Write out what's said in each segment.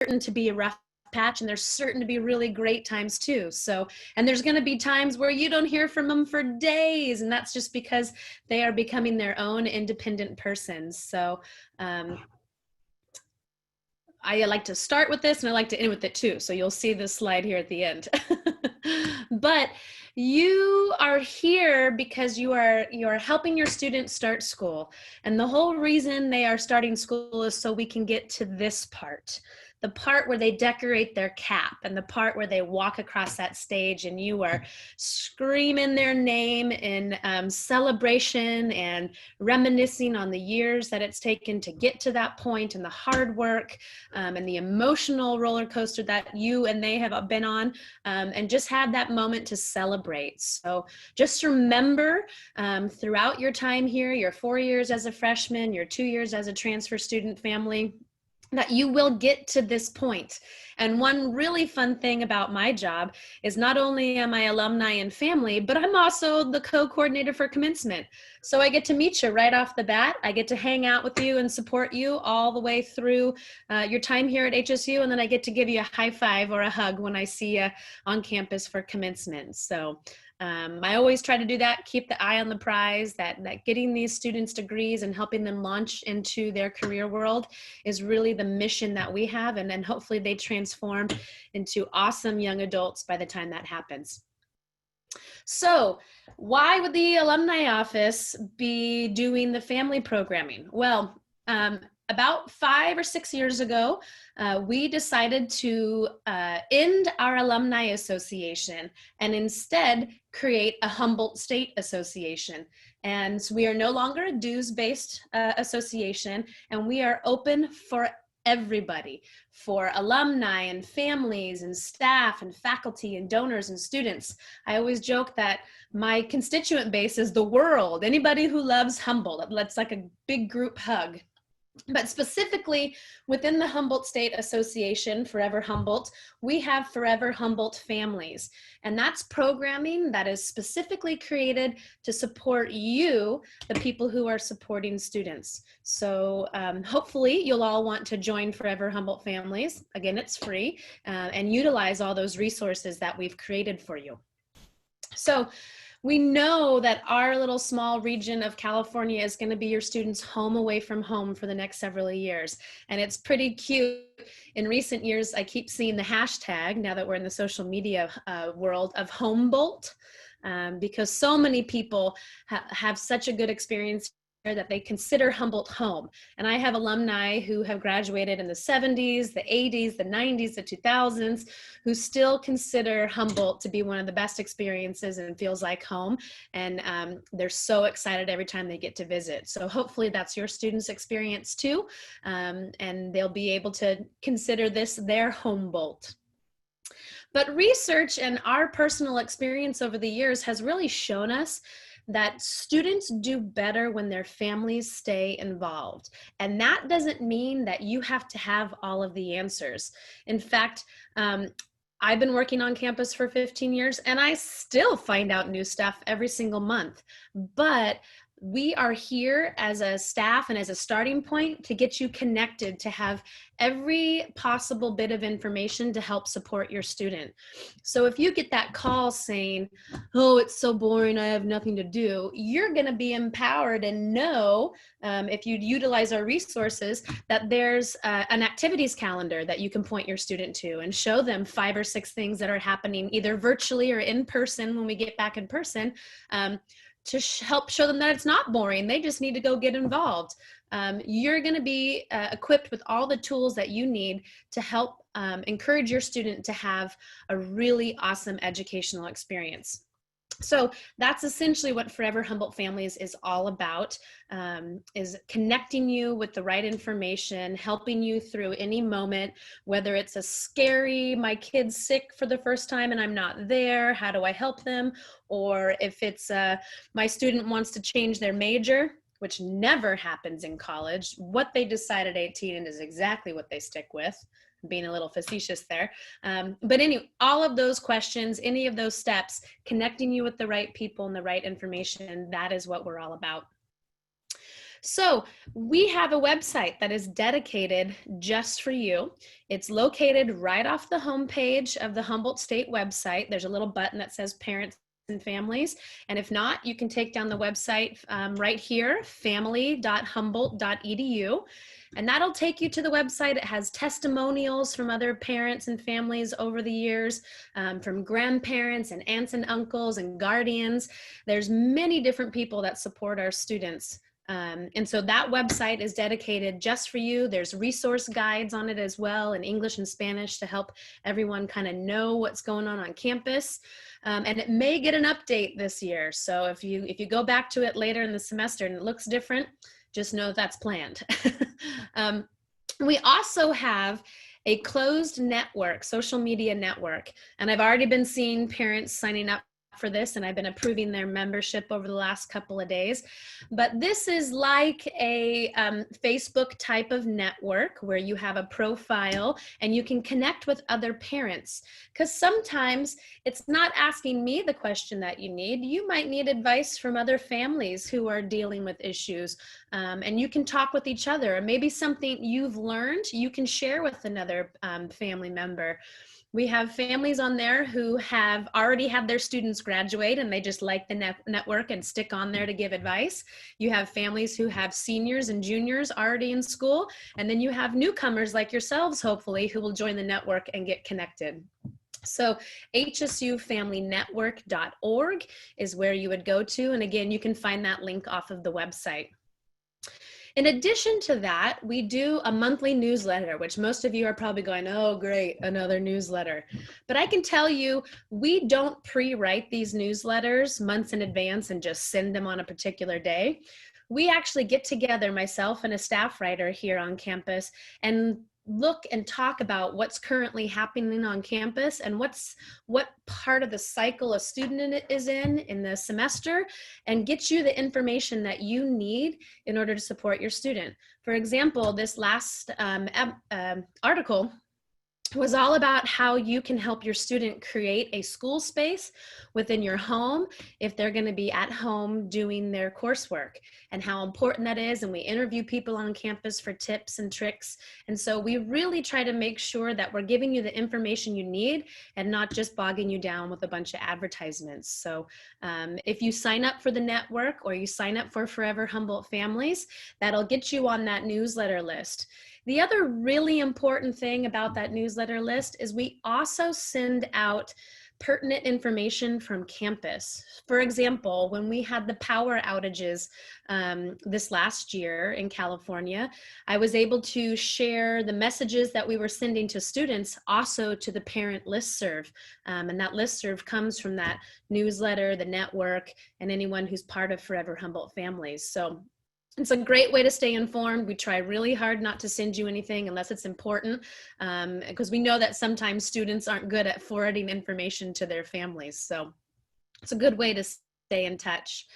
certain to be a rough patch, and there's certain to be really great times too. So, and there's going to be times where you don't hear from them for days, and that's just because they are becoming their own independent persons. So I like to start with this and I like to end with it too. So you'll see this slide here at the end. But you are here because you are helping your students start school. And the whole reason they are starting school is so we can get to this part. The part where they decorate their cap and the part where they walk across that stage and you are screaming their name in celebration and reminiscing on the years that it's taken to get to that point and the hard work and the emotional roller coaster that you and they have been on, and just have that moment to celebrate. So just remember throughout your time here, your 4 years as a freshman, your 2 years as a transfer student family, that you will get to this point. And one really fun thing about my job is not only am I alumni and family, but I'm also the co-coordinator for commencement. So I get to meet you right off the bat. I get to hang out with you and support you all the way through your time here at HSU. And then I get to give you a high five or a hug when I see you on campus for commencement. So I always try to do that, keep the eye on the prize, that getting these students degrees and helping them launch into their career world is really the mission that we have. And then hopefully they transform into awesome young adults by the time that happens. So why would the alumni office be doing the family programming? Well, about 5 or 6 years ago, we decided to end our alumni association and instead create a Humboldt State Association. And we are no longer a dues-based association, and we are open for everybody, for alumni and families and staff and faculty and donors and students. I always joke that my constituent base is the world. Anybody who loves Humboldt, that's like a big group hug. But specifically within the Humboldt State Association, Forever Humboldt, we have Forever Humboldt Families. And that's programming that is specifically created to support you, the people who are supporting students. So hopefully you'll all want to join Forever Humboldt Families. Again, it's free, and utilize all those resources that we've created for you. So we know that our little small region of California is going to be your students' home away from home for the next several years. And it's pretty cute. In recent years, I keep seeing the hashtag, now that we're in the social media world, of Humboldt, because so many people have such a good experience that they consider Humboldt home. And I have alumni who have graduated in the 70s, the 80s, the 90s, the 2000s, who still consider Humboldt to be one of the best experiences and feels like home. And they're so excited every time they get to visit. So hopefully that's your students' experience too. And they'll be able to consider this their Humboldt. But research and our personal experience over the years has really shown us that students do better when their families stay involved. And that doesn't mean that you have to have all of the answers. In fact, I've been working on campus for 15 years and I still find out new stuff every single month. But we are here as a staff and as a starting point to get you connected, to have every possible bit of information to help support your student. So if you get that call saying, oh, it's so boring, I have nothing to do, you're going to be empowered and know, if you utilize our resources, that there's an activities calendar that you can point your student to and show them 5 or 6 things that are happening either virtually or in person when we get back in person, to help show them that it's not boring. They just need to go get involved. You're going to be equipped with all the tools that you need to help encourage your student to have a really awesome educational experience. So that's essentially what Forever Humboldt Families is all about, is connecting you with the right information, helping you through any moment, whether it's a scary, my kid's sick for the first time and I'm not there, how do I help them? Or if it's my student wants to change their major, which never happens in college. What they decide at 18 is exactly what they stick with. Being a little facetious there. But anyway, all of those questions, any of those steps, connecting you with the right people and the right information, that is what we're all about. So we have a website that is dedicated just for you. It's located right off the homepage of the Humboldt State website. There's a little button that says Parents and Families. And if not, you can take down the website right here, family.humboldt.edu. And that'll take you to the website. It has testimonials from other parents and families over the years, from grandparents and aunts and uncles and guardians. There's many different people that support our students. And so that website is dedicated just for you. There's resource guides on it as well in English and Spanish to help everyone kind of know what's going on campus. And it may get an update this year. So if you go back to it later in the semester and it looks different, just know that's planned. We also have a closed network, social media network, and I've already been seeing parents signing up for this, and I've been approving their membership over the last couple of days. But this is like a Facebook type of network where you have a profile and you can connect with other parents, because sometimes it's not asking me the question that you need. You might need advice from other families who are dealing with issues, and you can talk with each other, or maybe something you've learned you can share with another family member. We have families on there who have already had their students graduate and they just like the network and stick on there to give advice. You have families who have seniors and juniors already in school. And then you have newcomers like yourselves, hopefully, who will join the network and get connected. So hsufamilynetwork.org is where you would go to. And again, you can find that link off of the website. In addition to that, we do a monthly newsletter, which most of you are probably going, oh, great, another newsletter. But I can tell you, we don't pre-write these newsletters months in advance and just send them on a particular day. We actually get together, myself and a staff writer here on campus, and look and talk about what's currently happening on campus and what part of the cycle a student is in the semester, and get you the information that you need in order to support your student. For example, this last article was all about how you can help your student create a school space within your home if they're going to be at home doing their coursework, and how important that is. And we interview people on campus for tips and tricks. And so we really try to make sure that we're giving you the information you need and not just bogging you down with a bunch of advertisements. So if you sign up for the network or you sign up for Forever Humboldt Families, that'll get you on that newsletter list. The other really important thing about that newsletter list is we also send out pertinent information from campus. For example, when we had the power outages this last year in California, I was able to share the messages that we were sending to students also to the parent listserv. And that listserv comes from that newsletter, the network, and anyone who's part of Forever Humboldt Families. So it's a great way to stay informed. We try really hard not to send you anything unless it's important, because we know that sometimes students aren't good at forwarding information to their families. So it's a good way to stay in touch.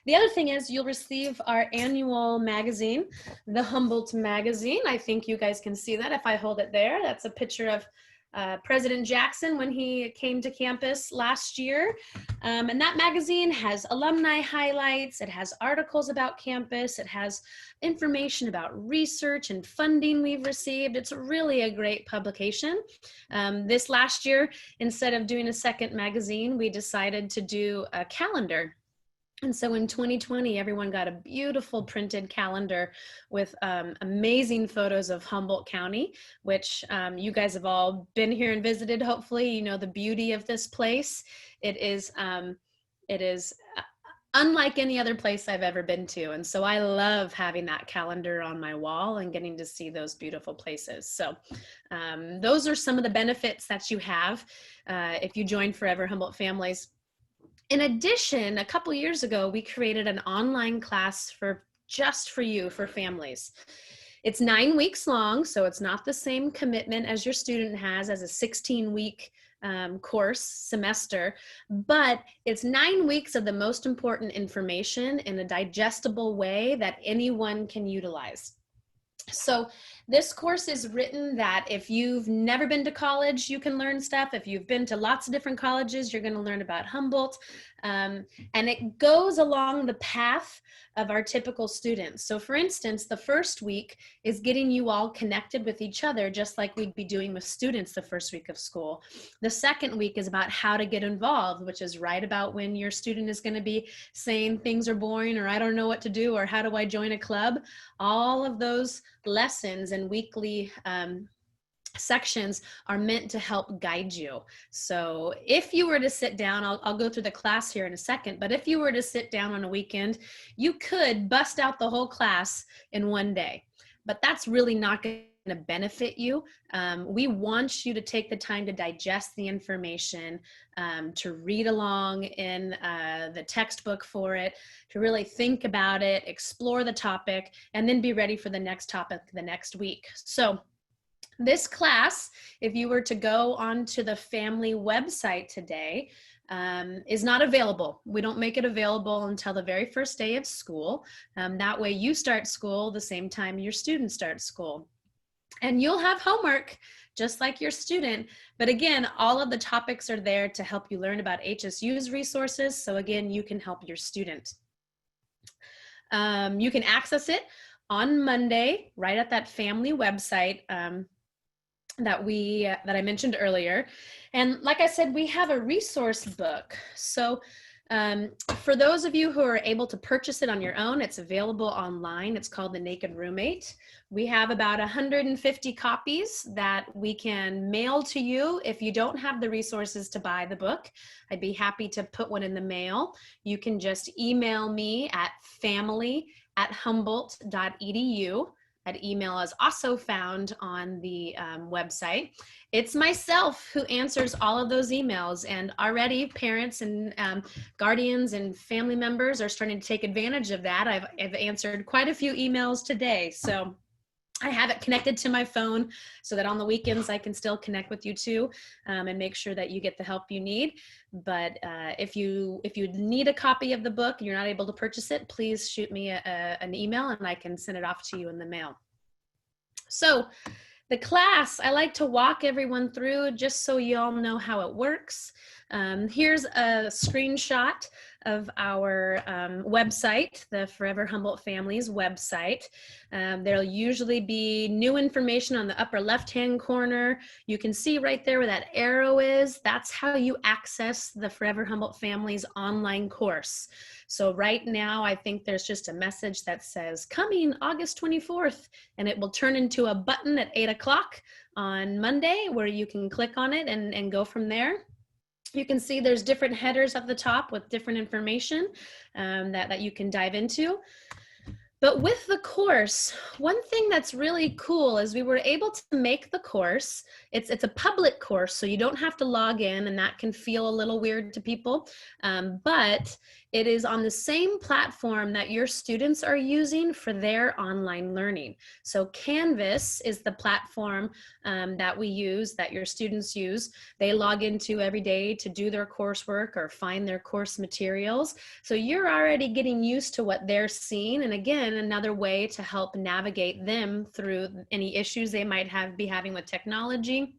The other thing is you'll receive our annual magazine, the Humboldt Magazine. I think you guys can see that if I hold it there. That's a picture of President Jackson when he came to campus last year. And that magazine has alumni highlights, it has articles about campus, it has information about research and funding we've received. It's really a great publication. This last year, instead of doing a second magazine, we decided to do a calendar. And so in 2020, everyone got a beautiful printed calendar with amazing photos of Humboldt County, which you guys have all been here and visited. Hopefully, you know the beauty of this place. It is unlike any other place I've ever been to. And so I love having that calendar on my wall and getting to see those beautiful places. So those are some of the benefits that you have if you join Forever Humboldt Families. In addition, a couple years ago, we created an online class just for you, for families. It's 9 weeks long, so it's not the same commitment as your student has as a 16-week course semester, but it's 9 weeks of the most important information in a digestible way that anyone can utilize. So this course is written that if you've never been to college, you can learn stuff. If you've been to lots of different colleges, you're going to learn about Humboldt. And it goes along the path of our typical students. So for instance, the first week is getting you all connected with each other, just like we'd be doing with students the first week of school. The second week is about how to get involved, which is right about when your student is going to be saying things are boring, or I don't know what to do, or how do I join a club? All of those lessons and weekly sections are meant to help guide you. So if you were to sit down, I'll go through the class here in a second, but if you were to sit down on a weekend, you could bust out the whole class in one day, but that's really not going to benefit you. We want you to take the time to digest the information, to read along in the textbook for it, to really think about it, explore the topic, and then be ready for the next topic the next week. So this class, if you were to go onto the family website today, is not available. We don't make it available until the very first day of school. That way you start school the same time your students start school. And you'll have homework just like your student. But again, all of the topics are there to help you learn about HSU's resources. So again, you can help your student. You can access it on Monday, right at that family website that I mentioned earlier. And like I said, we have a resource book. So for those of you who are able to purchase it on your own, it's available online. It's called The Naked Roommate. We have about 150 copies that we can mail to you. If you don't have the resources to buy the book, I'd be happy to put one in the mail. You can just email me at family@humboldt.edu. That email is also found on the website. It's myself who answers all of those emails, and already parents and guardians and family members are starting to take advantage of that. I've answered quite a few emails today, so I have it connected to my phone so that on the weekends I can still connect with you too, and make sure that you get the help you need. But if you need a copy of the book and you're not able to purchase it, please shoot me an email and I can send it off to you in the mail. So the class, I like to walk everyone through just so you all know how it works. Here's a screenshot of our website, the Forever Humboldt Families website. There'll usually be new information on the upper left-hand corner. You can see right there where that arrow is. That's how you access the Forever Humboldt Families online course. So right now, I think there's just a message that says, coming August 24th, and it will turn into a button at 8 o'clock on Monday where you can click on it and go from there. You can see there's different headers at the top with different information that you can dive into. But with the course, one thing that's really cool is we were able to make the course. It's a public course, so you don't have to log in, and that can feel a little weird to people. But it is on the same platform that your students are using for their online learning. So Canvas is the platform that we use, that your students use. They log into every day to do their coursework or find their course materials. So you're already getting used to what they're seeing. And again, another way to help navigate them through any issues they might be having with technology.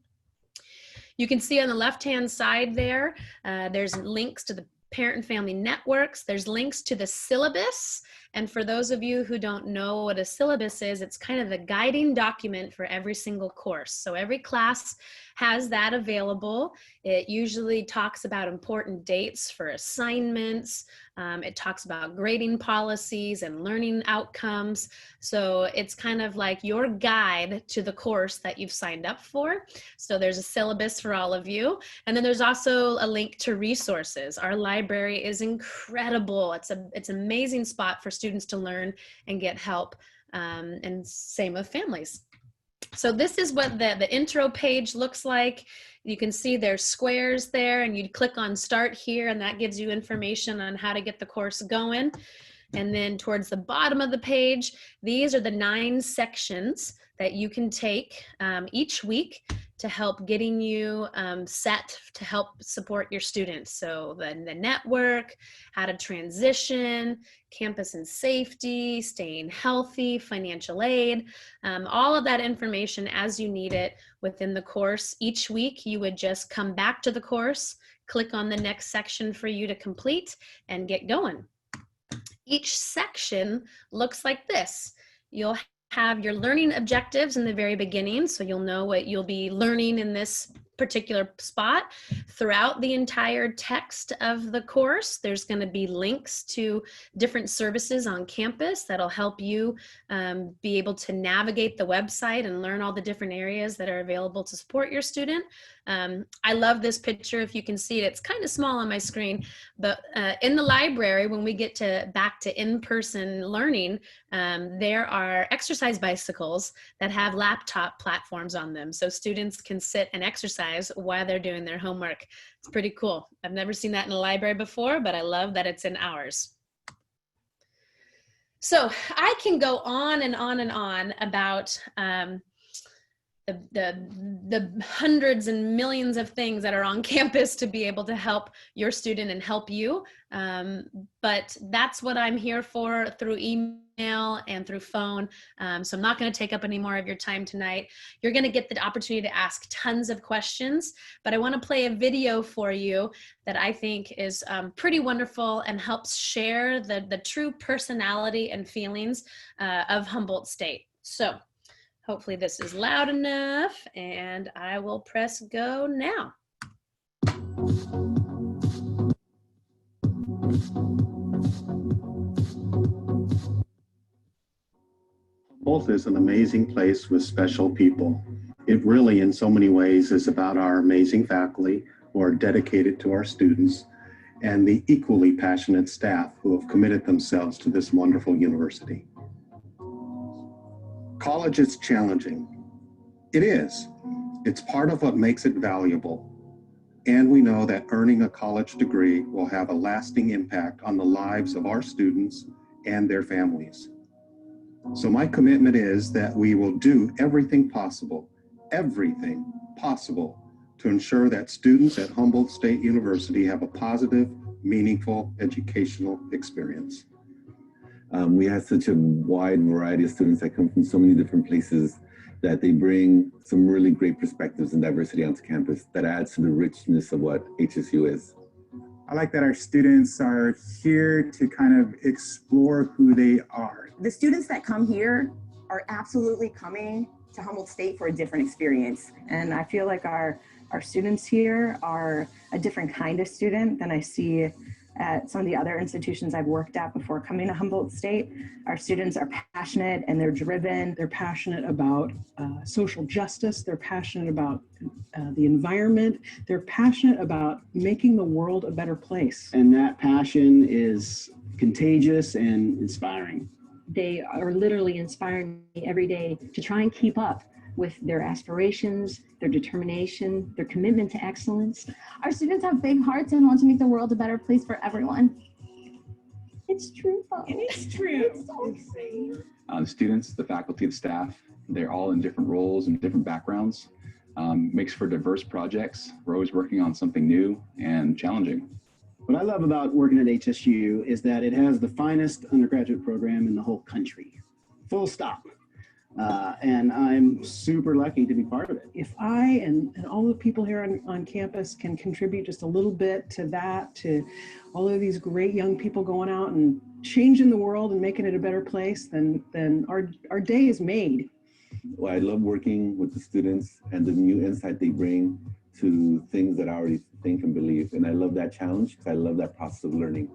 You can see on the left-hand side there, there's links to the parent and family networks. There's links to the syllabus. And for those of you who don't know what a syllabus is, it's kind of the guiding document for every single course. So every class has that available. It usually talks about important dates for assignments. It talks about grading policies and learning outcomes. So it's kind of like your guide to the course that you've signed up for. So there's a syllabus for all of you. And then there's also a link to resources. Our library is incredible. It's an amazing spot for students to learn and get help, and same with families. So this is what the intro page looks like. You can see there's squares there, and you click on start here, and that gives you information on how to get the course going. And then towards the bottom of the page, these are the 9 sections that you can take each week. to help getting you set to help support your students. So the network, how to transition, campus and safety, staying healthy, financial aid, all of that information as you need it within the course. Each week you would just come back to the course, click on the next section for you to complete, and get going. Each section looks like this. You'll have your learning objectives in the very beginning, so you'll know what you'll be learning in this particular spot. Throughout the entire text of the course, there's going to be links to different services on campus that'll help you be able to navigate the website and learn all the different areas that are available to support your student. I love this picture. If you can see it, it's kind of small on my screen, but in the library, when we get back to in-person learning, there are exercise bicycles that have laptop platforms on them, so students can sit and exercise while they're doing their homework. It's pretty cool. I've never seen that in a library before, but I love that it's in ours. So I can go on and on and on about the hundreds and millions of things that are on campus to be able to help your student and help you. But that's what I'm here for through email and through phone. So I'm not going to take up any more of your time tonight. You're going to get the opportunity to ask tons of questions, but I want to play a video for you that I think is pretty wonderful and helps share the true personality and feelings of Humboldt State. So hopefully this is loud enough, and I will press go now. Humboldt is an amazing place with special people. It really, in so many ways, is about our amazing faculty who are dedicated to our students and the equally passionate staff who have committed themselves to this wonderful university. College is challenging. It is. It's part of what makes it valuable. And we know that earning a college degree will have a lasting impact on the lives of our students and their families. So my commitment is that we will do everything possible to ensure that students at Humboldt State University have a positive, meaningful educational experience. We have such a wide variety of students that come from so many different places that they bring some really great perspectives and diversity onto campus that adds to the richness of what HSU is. I like that our students are here to kind of explore who they are. The students that come here are absolutely coming to Humboldt State for a different experience. And I feel like our students here are a different kind of student than I see at some of the other institutions I've worked at before coming to Humboldt State. Our students are passionate and they're driven. They're passionate about social justice. They're passionate about the environment. They're passionate about making the world a better place. And that passion is contagious and inspiring. They are literally inspiring me every day to try and keep up with their aspirations, their determination, their commitment to excellence. Our students have big hearts and want to make the world a better place for everyone. It's true, though. It is true. It's so true. The students, the faculty, the staff, they're all in different roles and different backgrounds. Makes for diverse projects. We're always working on something new and challenging. What I love about working at HSU is that it has the finest undergraduate program in the whole country. Full stop. And I'm super lucky to be part of it. If I and all the people here on campus can contribute just a little bit to that, to all of these great young people going out and changing the world and making it a better place, then our day is made. Well, I love working with the students and the new insight they bring to things that I already think and believe. And I love that challenge because I love that process of learning.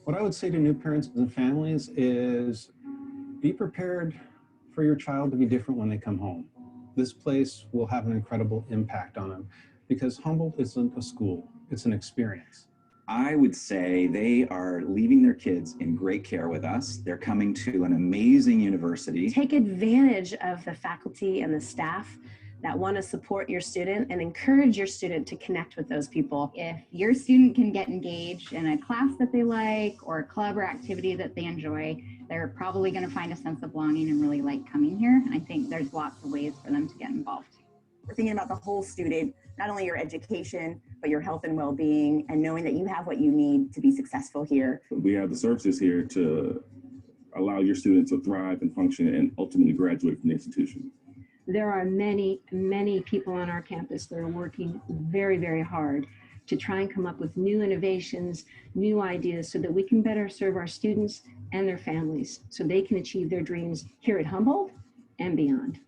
What I would say to new parents and families is be prepared for your child to be different when they come home. This place will have an incredible impact on them because Humboldt isn't a school, it's an experience. I would say they are leaving their kids in great care with us. They're coming to an amazing university. Take advantage of the faculty and the staff that want to support your student and encourage your student to connect with those people. If your student can get engaged in a class that they like or a club or activity that they enjoy, they're probably going to find a sense of belonging and really like coming here. And I think there's lots of ways for them to get involved. We're thinking about the whole student, not only your education, but your health and well-being, and knowing that you have what you need to be successful here. We have the services here to allow your students to thrive and function and ultimately graduate from the institution. There are many, many people on our campus that are working very, very hard to try and come up with new innovations, new ideas, so that we can better serve our students and their families so they can achieve their dreams here at Humboldt and beyond.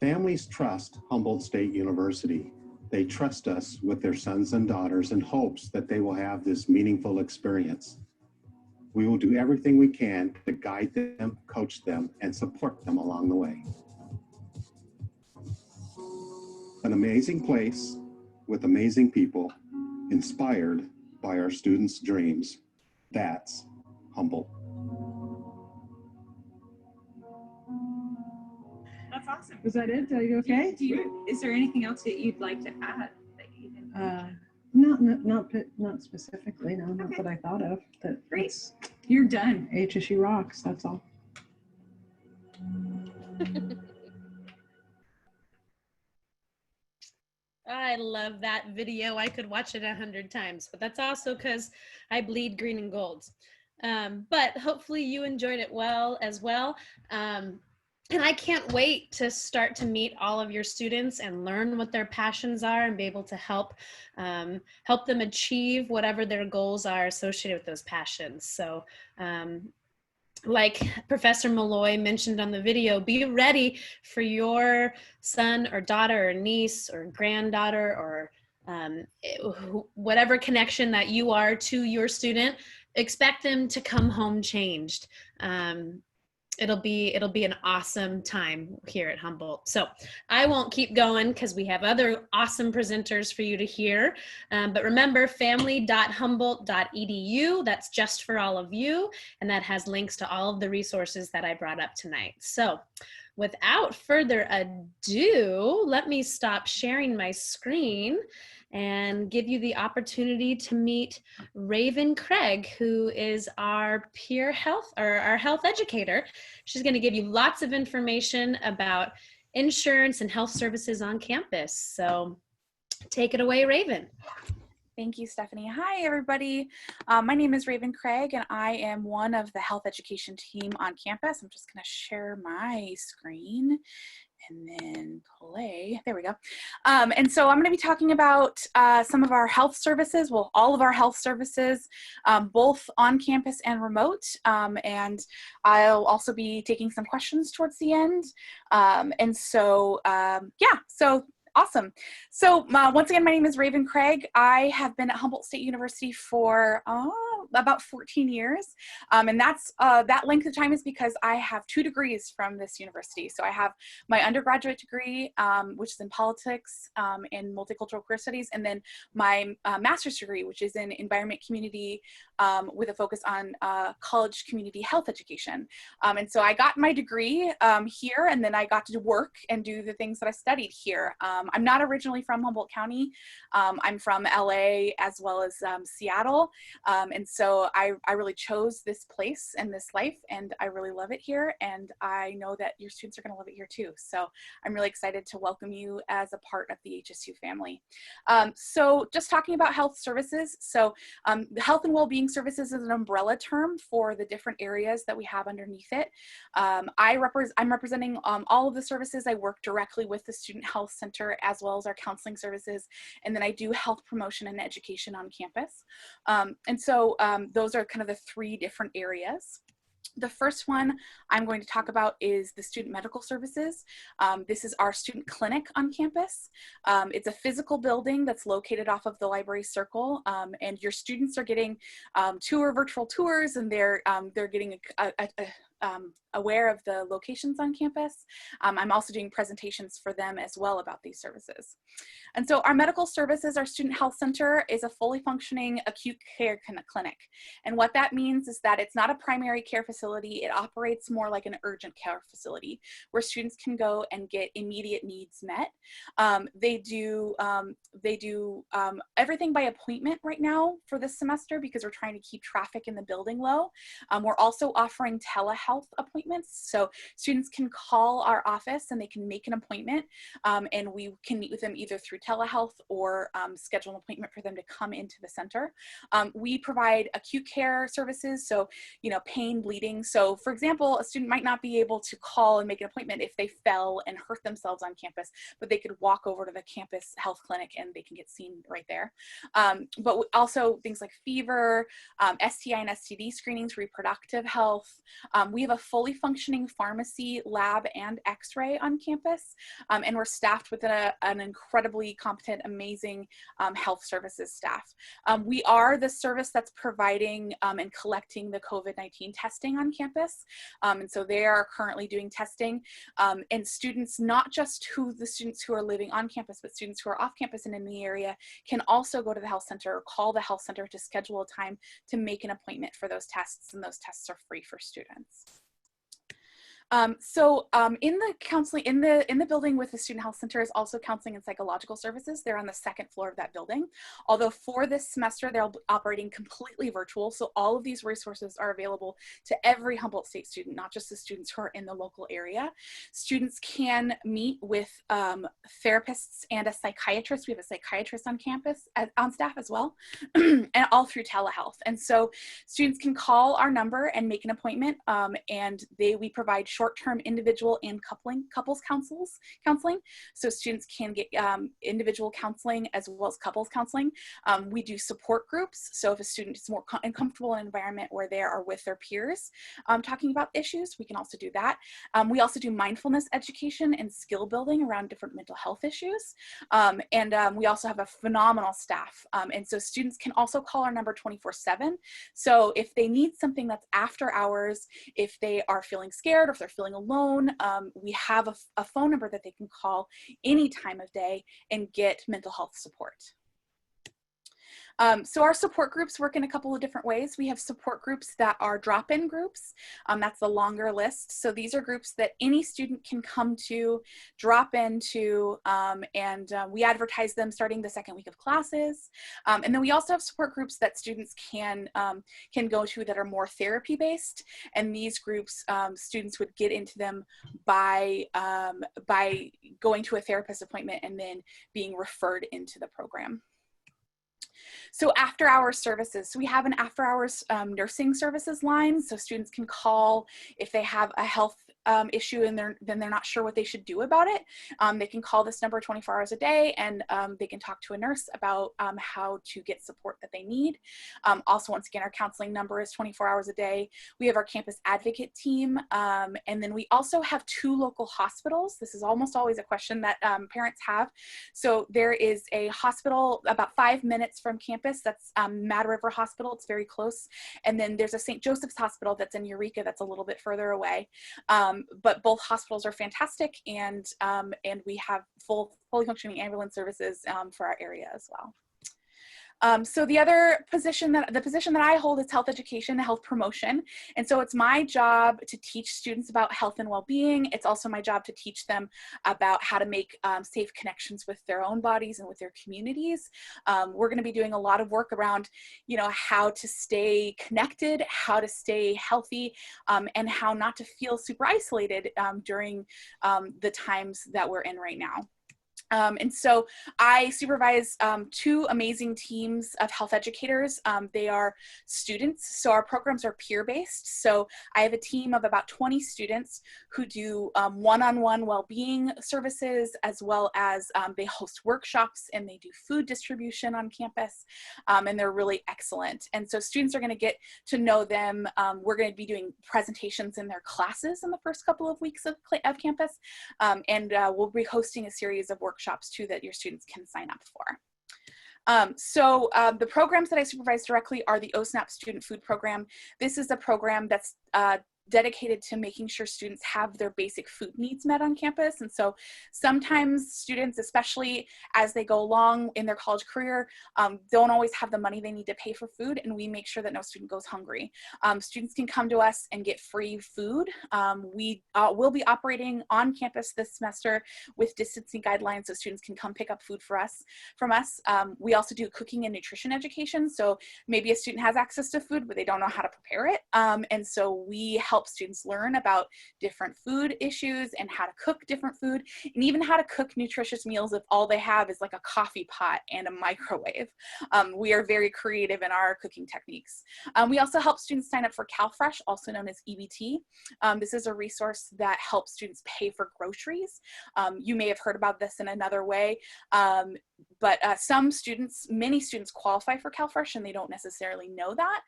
Families trust Humboldt State University. They trust us with their sons and daughters in hopes that they will have this meaningful experience. We will do everything we can to guide them, coach them, and support them along the way. An amazing place with amazing people, inspired by our students' dreams. That's Humboldt. That's awesome. Was that it? Are you okay? Is there anything else that you'd like to add that you didn't Not specifically, no, not that I thought of. Great. You're done. HSU rocks, that's all. I love that video. I could watch it 100 times, but that's also because I bleed green and gold. But hopefully you enjoyed it as well. And I can't wait to start to meet all of your students and learn what their passions are and be able to help them achieve whatever their goals are associated with those passions. So like Professor Malloy mentioned on the video, be ready for your son or daughter or niece or granddaughter or whatever connection that you are to your student. Expect them to come home changed. It'll be an awesome time here at Humboldt. So I won't keep going because we have other awesome presenters for you to hear. But remember, family.humboldt.edu. That's just for all of you. And that has links to all of the resources that I brought up tonight. So without further ado, let me stop sharing my screen and give you the opportunity to meet Raven Craig, who is our peer health or our health educator. She's going to give you lots of information about insurance and health services on campus. So take it away, Raven. Thank you, Stephanie. Hi, everybody. My name is Raven Craig, and I am one of the health education team on campus. I'm just going to share my screen and then play. There we go. And so I'm going to be talking about some of our health services, well, all of our health services, both on campus and remote. And I'll also be taking some questions towards the end. And so, yeah, so awesome. So once again, my name is Raven Craig. I have been at Humboldt State University for about 14 years. And that length of time is because I have 2 degrees from this university. So I have my undergraduate degree, which is in politics and multicultural queer studies, and then my master's degree, which is in environment community with a focus on college community health education. And so I got my degree here, and then I got to work and do the things that I studied here. I'm not originally from Humboldt County. I'm from LA as well as Seattle. And so I really chose this place and this life, and I really love it here. And I know that your students are going to love it here too. So I'm really excited to welcome you as a part of the HSU family. So just talking about health services. So health and well-being services is an umbrella term for the different areas that we have underneath it. I'm representing all of the services. I work directly with the Student Health Center as well as our counseling services. And then I do health promotion and education on campus. And so those are kind of the 3 different areas. The first one I'm going to talk about is the student medical services. This is our student clinic on campus. It's a physical building that's located off of the library circle, and your students are getting virtual tours, and they're getting aware of the locations on campus. I'm also doing presentations for them as well about these services. And so our medical services, our Student Health Center is a fully functioning acute care clinic. And what that means is that it's not a primary care facility. It operates more like an urgent care facility where students can go and get immediate needs met. They do everything by appointment right now for this semester because we're trying to keep traffic in the building low. We're also offering telehealth appointments. So students can call our office and they can make an appointment and we can meet with them either through telehealth or schedule an appointment for them to come into the center. We provide acute care services, so pain, bleeding. So for example, a student might not be able to call and make an appointment if they fell and hurt themselves on campus, but they could walk over to the campus health clinic and they can get seen right there. But also things like fever, STI and STD screenings, reproductive health. We have a fully functioning pharmacy, lab, and x-ray on campus. And we're staffed with an incredibly competent, amazing health services staff. We are the service that's providing and collecting the COVID-19 testing on campus. And so they are currently doing testing. And students, not just the students who are living on campus, but students who are off campus and in the area can also go to the health center or call the health center to schedule a time to make an appointment for those tests, and those tests are free for students. In the counseling, in the building with the Student Health Center is also counseling and psychological services. They're on the second floor of that building. Although for this semester, they're operating completely virtual. So all of these resources are available to every Humboldt State student, not just the students who are in the local area. Students can meet with therapists and a psychiatrist. We have a psychiatrist on campus, on staff as well, and all through telehealth. And so students can call our number and make an appointment, and we provide short-term individual and couples counseling. So students can get individual counseling as well as couples counseling. We do support groups. So if a student is more uncomfortable in an environment where they are with their peers talking about issues, we can also do that. We also do mindfulness education and skill building around different mental health issues. We also have a phenomenal staff. And so students can also call our number 24/7. So if they need something that's after hours, if they are feeling scared or if they're feeling alone, we have a phone number that they can call any time of day and get mental health support. So our support groups work in a couple of different ways. We have support groups that are drop-in groups. That's the longer list. So these are groups that any student can come to, drop into, and we advertise them starting the second week of classes. And then we also have support groups that students can go to that are more therapy-based. And these groups, students would get into them by going to a therapist appointment and then being referred into the program. So after hours services, so we have an after hours nursing services line. So students can call if they have a health issue and then they're not sure what they should do about it. They can call this number 24 hours a day and they can talk to a nurse about how to get support that they need. Also, once again, our counseling number is 24 hours a day. We have our campus advocate team. And then we also have 2 local hospitals. This is almost always a question that parents have. So there is a hospital about 5 minutes from campus. That's Mad River Hospital. It's very close. And then there's a St. Joseph's Hospital that's in Eureka that's a little bit further away. But both hospitals are fantastic, and we have fully functioning ambulance services for our area as well. So the position that I hold is health education and health promotion. And so it's my job to teach students about health and well-being. It's also my job to teach them about how to make safe connections with their own bodies and with their communities. We're going to be doing a lot of work around, how to stay connected, how to stay healthy, and how not to feel super isolated during the times that we're in right now. And so I supervise 2 amazing teams of health educators. They are students, so our programs are peer-based. So I have a team of about 20 students who do one-on-one well-being services, as well as they host workshops and they do food distribution on campus, and they're really excellent. And so students are going to get to know them. We're going to be doing presentations in their classes in the first couple of weeks of campus, and we'll be hosting a series of workshops too that your students can sign up for. The programs that I supervise directly are the OSNAP Student Food Program. This is a program that's dedicated to making sure students have their basic food needs met on campus. And so sometimes students, especially as they go along in their college career, don't always have the money they need to pay for food, and we make sure that no student goes hungry. Students can come to us and get free food. We will be operating on campus this semester with distancing guidelines, so students can come pick up food from us. We also do cooking and nutrition education. So maybe a student has access to food, but they don't know how to prepare it. And so we help students learn about different food issues and how to cook different food, and even how to cook nutritious meals if all they have is like a coffee pot and a microwave. We are very creative in our cooking techniques. We also help students sign up for CalFresh, also known as EBT. This is a resource that helps students pay for groceries. You may have heard about this in another way, but many students qualify for CalFresh and they don't necessarily know that.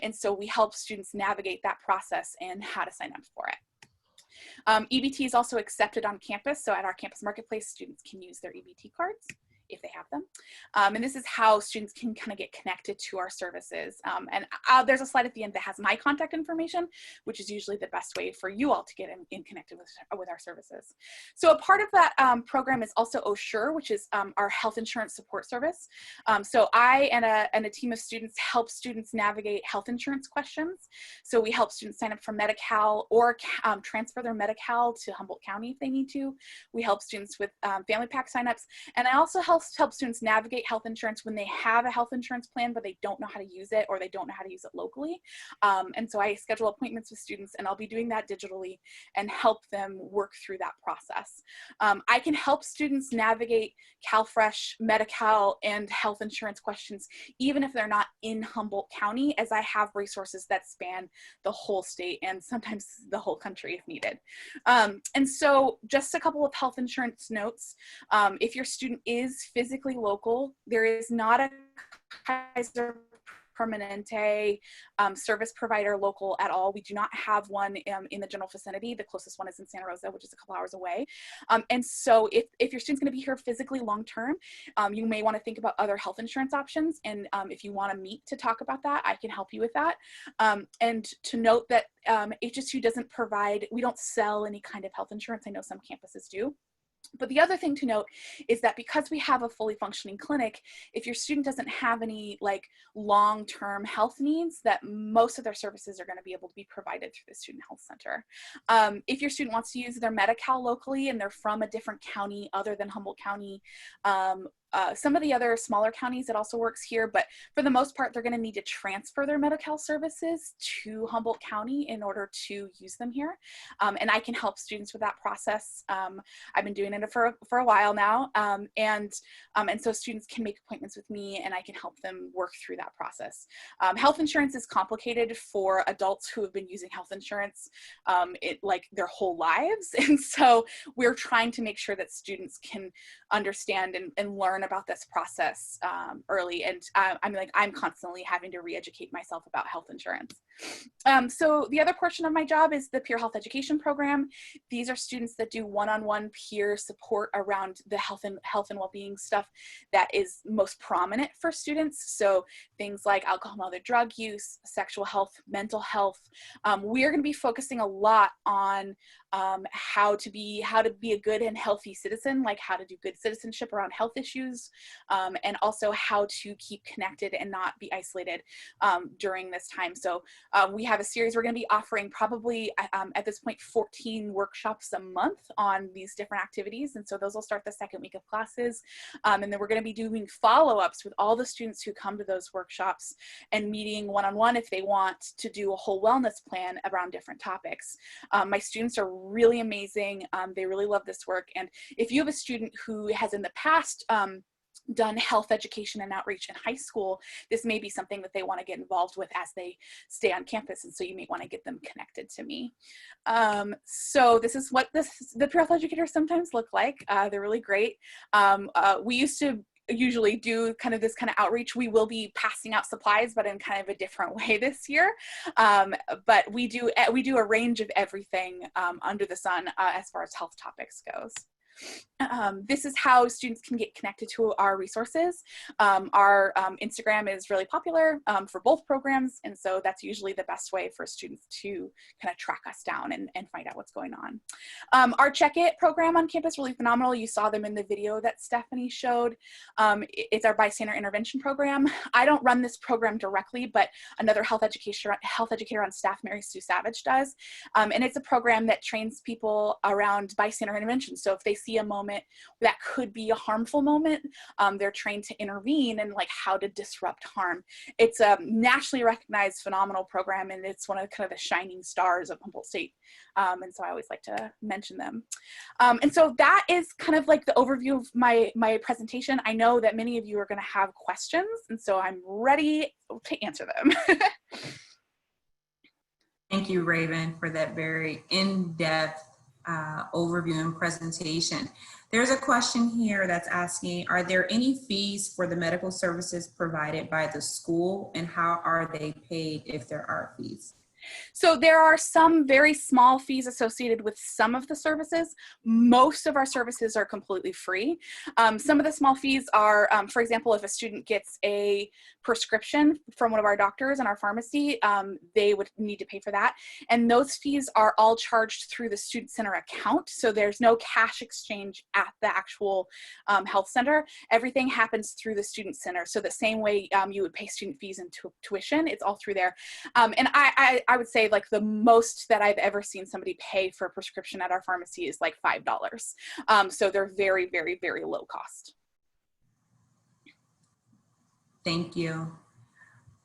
And so we help students navigate that process and how to sign up for it. EBT is also accepted on campus. So at our campus marketplace, students can use their EBT cards if they have them. And this is how students can kind of get connected to our services. And there's a slide at the end that has my contact information, which is usually the best way for you all to get in connected with our services. So a part of that program is also OSURE, which is our health insurance support service. So I and a team of students help students navigate health insurance questions. So we help students sign up for Medi-Cal or transfer their Medi-Cal to Humboldt County if they need to. We help students with family pack signups. And I also help students navigate health insurance when they have a health insurance plan, but they don't know how to use it or they don't know how to use it locally. And so I schedule appointments with students, and I'll be doing that digitally and help them work through that process. I can help students navigate CalFresh, Medi-Cal, and health insurance questions, even if they're not in Humboldt County, as I have resources that span the whole state and sometimes the whole country if needed. And so just a couple of health insurance notes. If your student is physically local, there is not a Kaiser Permanente service provider local at all. We do not have one in the general vicinity. The closest one is in Santa Rosa, which is a couple hours away. And so if your student's going to be here physically long-term, you may want to think about other health insurance options. And if you want to meet to talk about that, I can help you with that. And to note that HSU doesn't provide, we don't sell any kind of health insurance. I know some campuses do. But the other thing to note is that because we have a fully functioning clinic, if your student doesn't have any like long-term health needs, that most of their services are going to be able to be provided through the Student Health Center. If your student wants to use their Medi-Cal locally and they're from a different county other than Humboldt County, some of the other smaller counties, it also works here, but for the most part, they're going to need to transfer their Medi-Cal services to Humboldt County in order to use them here. And I can help students with that process. I've been doing it for a while now. And so students can make appointments with me and I can help them work through that process. Health insurance is complicated for adults who have been using health insurance like their whole lives. And so we're trying to make sure that students can understand and learn about this process early. And I'm constantly having to re-educate myself about health insurance. So the other portion of my job is the peer health education program. These are students that do one-on-one peer support around the health and well-being stuff that is most prominent for students. So things like alcohol and other drug use, sexual health, mental health. We are going to be focusing a lot on how to be a good and healthy citizen, like how to do good citizenship around health issues, and also how to keep connected and not be isolated during this time. So we have a series we're going to be offering probably at this point 14 workshops a month on these different activities, and so those will start the second week of classes, and then we're going to be doing follow-ups with all the students who come to those workshops and meeting one-on-one if they want to do a whole wellness plan around different topics. My students are really amazing. They really love this work, and if you have a student who has in the past done health education and outreach in high school, this may be something that they want to get involved with as they stay on campus, and so you may want to get them connected to me. So this is what the peer health educators sometimes look like. They're really great. We used to usually do this kind of outreach. We will be passing out supplies, but in kind of a different way this year. But we do a range of everything under the sun as far as health topics goes. This is how students can get connected to our resources. Our Instagram is really popular for both programs, and so that's usually the best way for students to kind of track us down and find out what's going on. Our Check It program on campus, really phenomenal. You saw them in the video that Stephanie showed. It's our bystander intervention program. I don't run this program directly, but another health educator on staff, Mary Sue Savage, does. And it's a program that trains people around bystander intervention. So if they see a moment that could be a harmful moment, they're trained to intervene and like how to disrupt harm. It's a nationally recognized phenomenal program, and it's one of kind of the shining stars of Humboldt State. And so I always like to mention them. And so that is kind of like the overview of my presentation. I know that many of you are going to have questions, and so I'm ready to answer them. Thank you, Raven, for that very in-depth overview and presentation. There's a question here that's asking, are there any fees for the medical services provided by the school, and how are they paid if there are fees? So there are some very small fees associated with some of the services. Most of our services are completely free. Some of the small fees are, for example, if a student gets a prescription from one of our doctors in our pharmacy, they would need to pay for that. And those fees are all charged through the Student Center account. So there's no cash exchange at the actual health center. Everything happens through the Student Center. So the same way you would pay student fees and tuition, it's all through there. And I would say like the most that I've ever seen somebody pay for a prescription at our pharmacy is like $5. So they're very, very, very low cost. Thank you.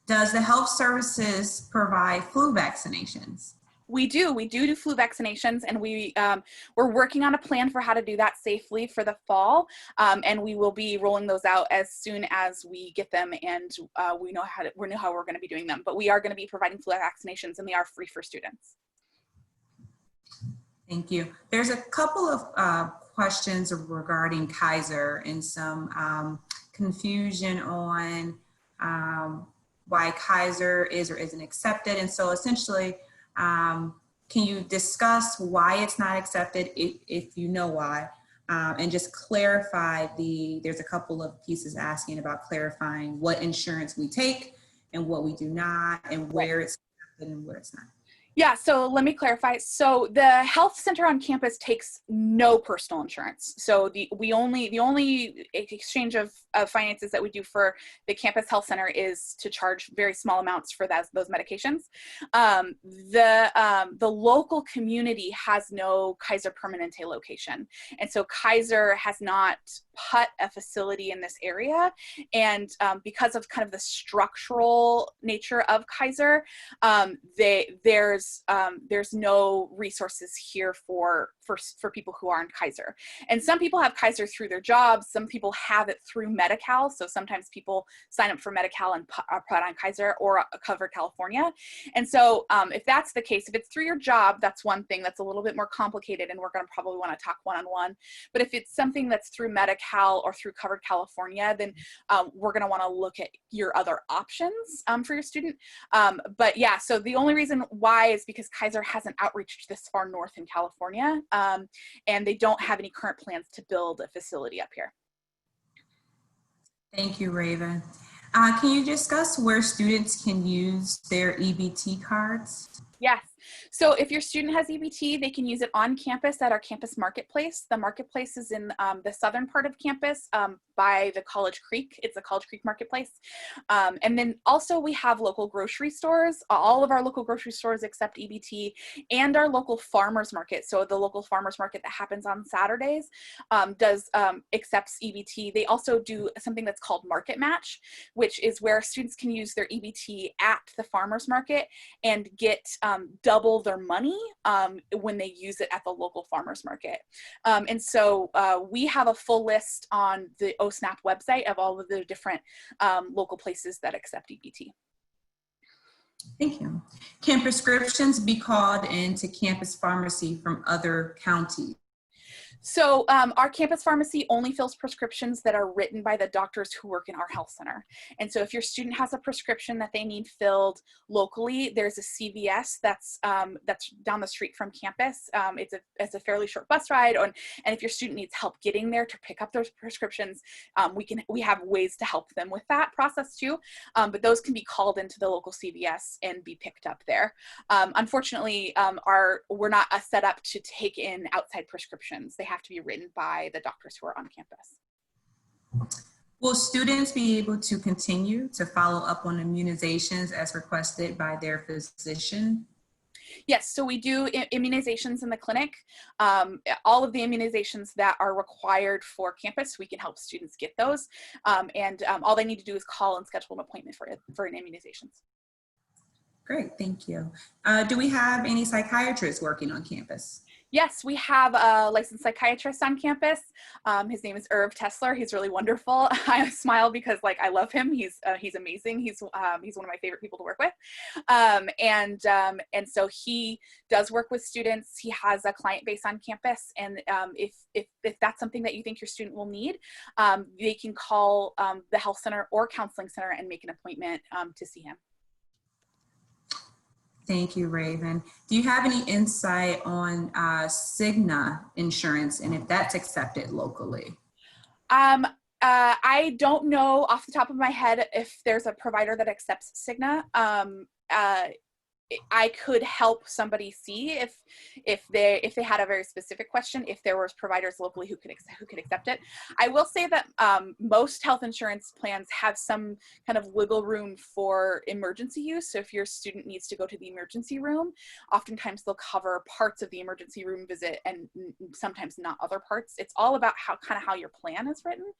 Does the health services provide flu vaccinations? We do flu vaccinations, and we're working on a plan for how to do that safely for the fall, and we will be rolling those out as soon as we get them, and we know how we're going to be doing them. But we are going to be providing flu vaccinations, and they are free for students. Thank you. There's a couple of questions regarding Kaiser and some confusion on why Kaiser is or isn't accepted, and so essentially. Can you discuss why it's not accepted, if you know why, and just clarify there's a couple of pieces asking about clarifying what insurance we take and what we do not, and where it's accepted and where it's not. Yeah, so let me clarify. So the health center on campus takes no personal insurance. So the only exchange of finances that we do for the campus health center is to charge very small amounts for those medications. The local community has no Kaiser Permanente location. And so Kaiser has not put a facility in this area. And because of kind of the structural nature of Kaiser, there's no resources here for people who are in Kaiser. And some people have Kaiser through their jobs. Some people have it through Medi-Cal. So sometimes people sign up for Medi-Cal and are put on Kaiser or Covered California. And so if that's the case, if it's through your job, that's one thing that's a little bit more complicated, and we're going to probably want to talk one-on-one. But if it's something that's through Medi-Cal or through Covered California, then we're going to want to look at your other options for your student. But yeah, so the only reason why is because Kaiser hasn't outreached this far north in California, and they don't have any current plans to build a facility up here. Thank you, Raven. Can you discuss where students can use their EBT cards? Yes. So if your student has EBT, they can use it on campus at our campus marketplace. The marketplace is in the southern part of campus by the College Creek. It's a College Creek marketplace. And then also we have local grocery stores. All of our local grocery stores accept EBT, and our local farmers market. So the local farmers market that happens on Saturdays accepts EBT. They also do something that's called Market Match, which is where students can use their EBT at the farmers market and get double their money when they use it at the local farmers market. And so we have a full list on the OSNAP website of all of the different local places that accept EBT. Thank you. Can prescriptions be called into campus pharmacy from other counties? So our campus pharmacy only fills prescriptions that are written by the doctors who work in our health center. And so if your student has a prescription that they need filled locally, there's a CVS that's down the street from campus. It's a fairly short bus ride, and if your student needs help getting there to pick up those prescriptions, we have ways to help them with that process too. But those can be called into the local CVS and be picked up there. Unfortunately, we're not set up to take in outside prescriptions. They have to be written by the doctors who are on campus. Will students be able to continue to follow up on immunizations as requested by their physician? Yes, so we do immunizations in the clinic. All of the immunizations that are required for campus, we can help students get those. All they need to do is call and schedule an appointment for an immunizations. Great, thank you. Do we have any psychiatrists working on campus? Yes, we have a licensed psychiatrist on campus. His name is Irv Tesler. He's really wonderful. I smile because I love him. He's amazing. He's one of my favorite people to work with. And so he does work with students. He has a client base on campus. And if that's something that you think your student will need, they can call the health center or counseling center and make an appointment to see him. Thank you, Raven. Do you have any insight on Cigna insurance and if that's accepted locally? I don't know off the top of my head if there's a provider that accepts Cigna. I could help somebody see if they had a very specific question, if there was providers locally who could accept it. I will say that most health insurance plans have some kind of wiggle room for emergency use. So if your student needs to go to the emergency room, oftentimes they'll cover parts of the emergency room visit and sometimes not other parts. It's all about how your plan is written.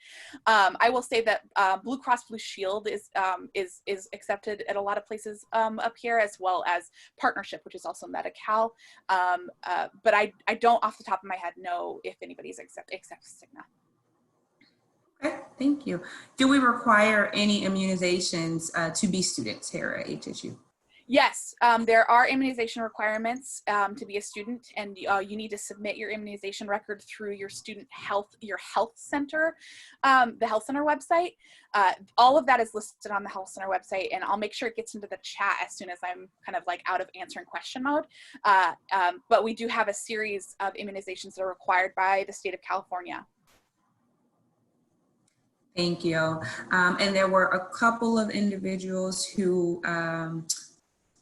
I will say that Blue Cross Blue Shield is accepted at a lot of places up here, as well as Partnership, which is also Medi-Cal. But I don't off the top of my head know if anybody's accepts Cigna. Okay, thank you. Do we require any immunizations to be students here at HSU? Yes, there are immunization requirements to be a student, and you need to submit your immunization record through your health center, the health center website. All of that is listed on the health center website, and I'll make sure it gets into the chat as soon as I'm kind of out of answering question mode. But we do have a series of immunizations that are required by the state of California. Thank you. And there were a couple of individuals who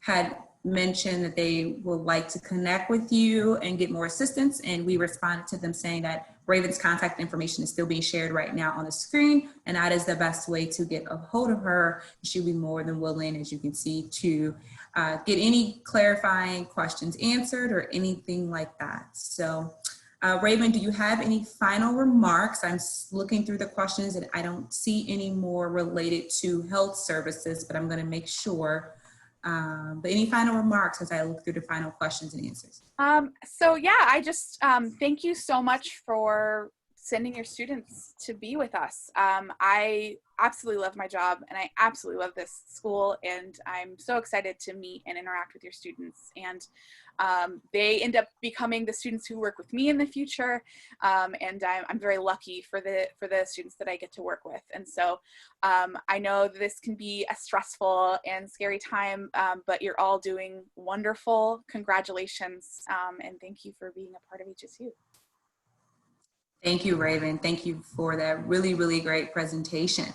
had mentioned that they would like to connect with you and get more assistance, and we responded to them saying that Raven's contact information is still being shared right now on the screen, and that is the best way to get a hold of her. She'll be more than willing, as you can see, to get any clarifying questions answered or anything like that. So Raven, do you have any final remarks? I'm looking through the questions and I don't see any more related to health services, but I'm going to make sure. But any final remarks as I look through the final questions and answers? So yeah, I just thank you so much for sending your students to be with us. I absolutely love my job and I absolutely love this school, and I'm so excited to meet and interact with your students. And they end up becoming the students who work with me in the future, and I'm very lucky for the students that I get to work with. And so I know this can be a stressful and scary time, but you're all doing wonderful. Congratulations, and thank you for being a part of HSU. Thank you, Raven. Thank you for that really, really great presentation.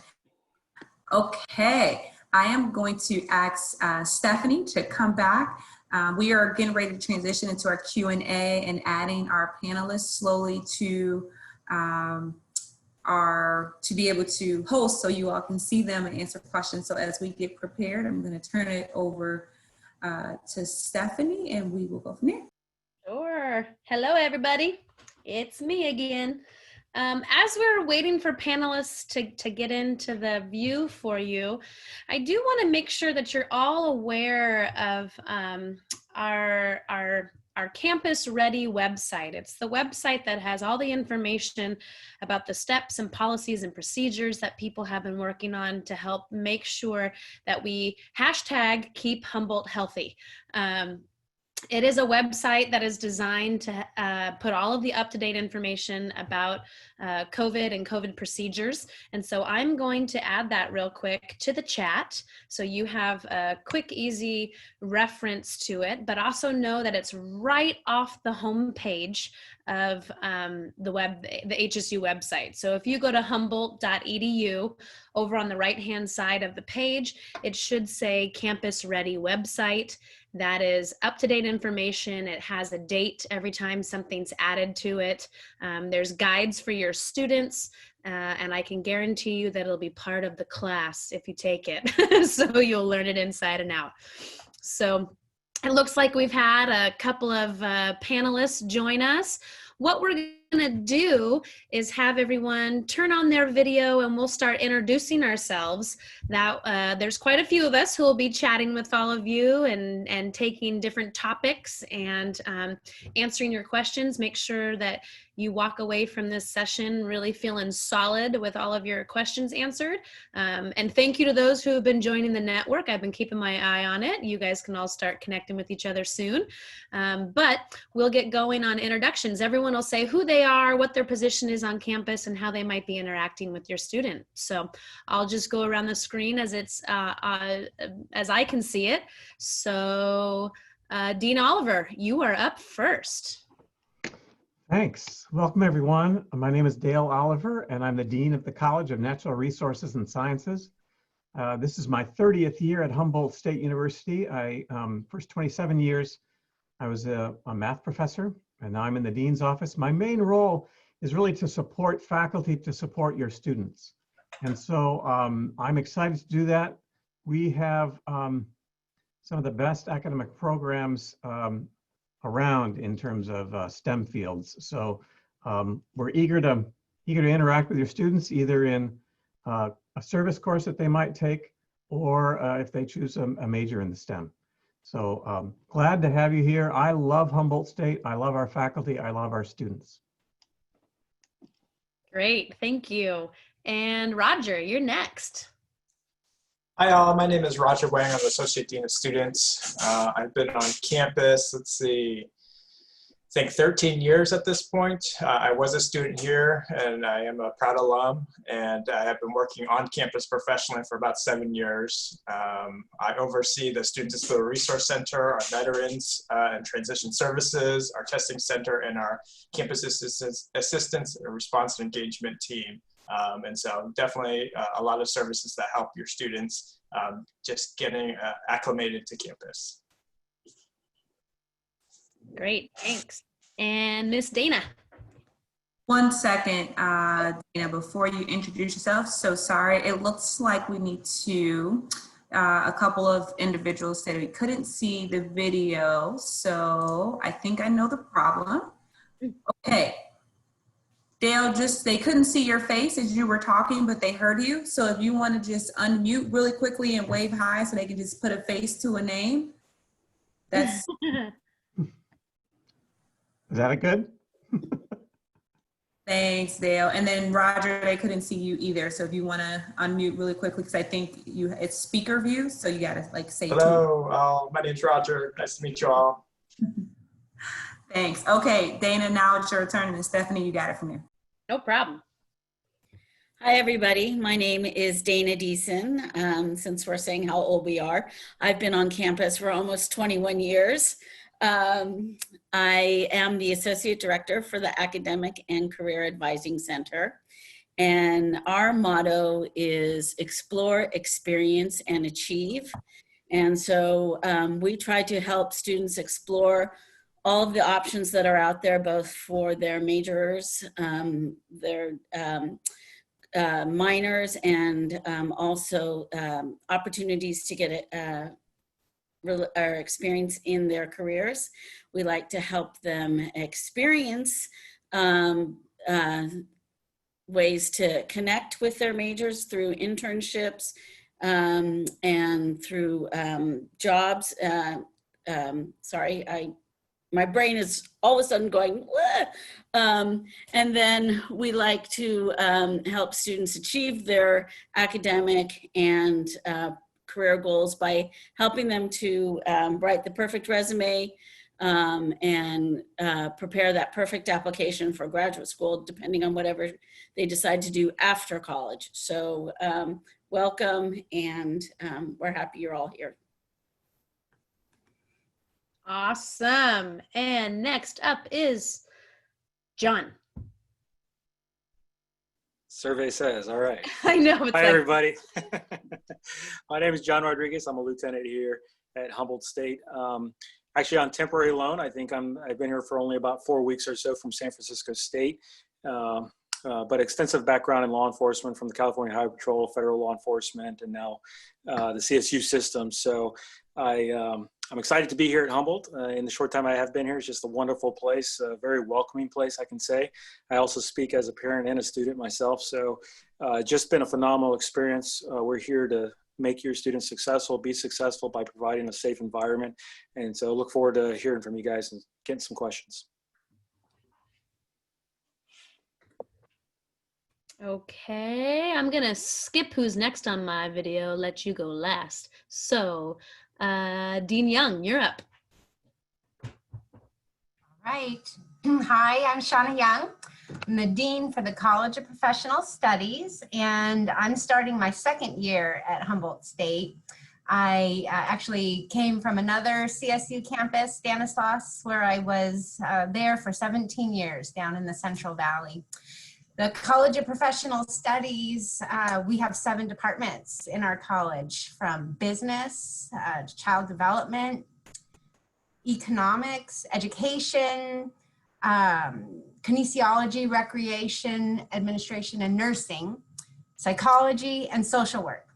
Okay, I am going to ask Stephanie to come back. We are getting ready to transition into our Q&A and adding our panelists slowly to be able to host so you all can see them and answer questions. So as we get prepared, I'm going to turn it over to Stephanie and we will go from there. Sure. Hello, everybody. It's me again. As we're waiting for panelists to get into the view for you, I do want to make sure that you're all aware of our Campus Ready website. It's the website that has all the information about the steps and policies and procedures that people have been working on to help make sure that we #keep Humboldt healthy. It is a website that is designed to put all of the up-to-date information about COVID and COVID procedures. And so I'm going to add that real quick to the chat, so you have a quick, easy reference to it, but also know that it's right off the home page of the HSU website. So if you go to humboldt.edu, over on the right-hand side of the page, it should say Campus Ready website. That is up-to-date information. It has a date every time something's added to it. There's guides for your students, and I can guarantee you that it'll be part of the class if you take it. So you'll learn it inside and out. So it looks like we've had a couple of panelists join us. What we're gonna do is have everyone turn on their video and we'll start introducing ourselves. Now, there's quite a few of us who will be chatting with all of you and taking different topics and answering your questions. Make sure that you walk away from this session really feeling solid with all of your questions answered. And thank you to those who have been joining the network. I've been keeping my eye on it. You guys can all start connecting with each other soon. But we'll get going on introductions. Everyone will say who they are, what their position is on campus, and how they might be interacting with your student. So I'll just go around the screen as it's as I can see it. So Dean Oliver, you are up first. Thanks. Welcome, everyone. My name is Dale Oliver, and I'm the Dean of the College of Natural Resources and Sciences. This is my 30th year at Humboldt State University. First 27 years, I was a math professor, and now I'm in the Dean's office. My main role is really to support faculty, to support your students. And so I'm excited to do that. We have some of the best academic programs around in terms of STEM fields. So we're eager to interact with your students, either in a service course that they might take, or if they choose a major in the STEM. So glad to have you here. I love Humboldt State. I love our faculty. I love our students. Great, thank you. And Roger, you're next. Hi all, my name is Roger Wang. I'm Associate Dean of Students. I've been on campus, let's see, I think 13 years at this point. I was a student here and I am a proud alum, and I have been working on campus professionally for about 7 years. I oversee the Student Disability Resource Center, our Veterans and Transition Services, our Testing Center, and our Campus Assistance and Response and Engagement team. And so definitely a lot of services that help your students just getting acclimated to campus. Great, thanks. And Miss Dana. 1 second, Dana, before you introduce yourself. So sorry, it looks like we need to, a couple of individuals said we couldn't see the video. So I think I know the problem. Okay. Dale, they couldn't see your face as you were talking, but they heard you. So if you want to just unmute really quickly and wave hi so they can just put a face to a name. That's. Is that good? Thanks, Dale. And then Roger, they couldn't see you either. So if you want to unmute really quickly, because I think it's speaker view. So you got to say. Hello, my name's Roger. Nice to meet you all. Thanks. Okay, Dana, now it's your turn. And Stephanie, you got it from here. No problem. Hi, everybody. My name is Dana Deason. Since we're saying how old we are, I've been on campus for almost 21 years. I am the Associate Director for the Academic and Career Advising Center. And our motto is explore, experience, and achieve. And so we try to help students explore all of the options that are out there, both for their majors, their minors, and also opportunities to get our experience in their careers. We like to help them experience ways to connect with their majors through internships and through jobs. My brain is all of a sudden going, and then we like to help students achieve their academic and career goals by helping them to write the perfect resume, and prepare that perfect application for graduate school, depending on whatever they decide to do after college. So welcome, and we're happy you're all here. Awesome. And next up is John. Survey says, all right. I know. It's Hi, like, everybody. My name is John Rodriguez. I'm a lieutenant here at Humboldt State. Actually on temporary loan. I think I've been here for only about 4 weeks or so from San Francisco State. But extensive background in law enforcement from the California Highway Patrol, federal law enforcement, and now the CSU system. So I'm excited to be here at Humboldt. In the short time I have been here, it's just a wonderful place, a very welcoming place, I can say. I also speak as a parent and a student myself. So just been a phenomenal experience. We're here to make your students successful, be successful by providing a safe environment. And so look forward to hearing from you guys and getting some questions. okay, I'm gonna skip who's next on my video, let you go last. So, Dean Young, you're up. Right. Hi, I'm Shauna Young. I'm the Dean for the College of Professional Studies, and I'm starting my second year at Humboldt State. I actually came from another CSU campus, Stanislaus, where I was there for 17 years down in the Central Valley. The College of Professional Studies, we have 7 departments in our college, from business, to child development, economics, education, kinesiology, recreation, administration, and nursing, psychology, and social work.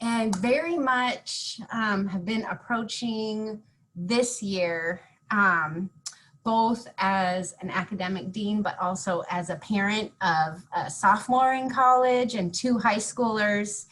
And very much have been approaching this year both as an academic dean, but also as a parent of a sophomore in college and 2 high schoolers.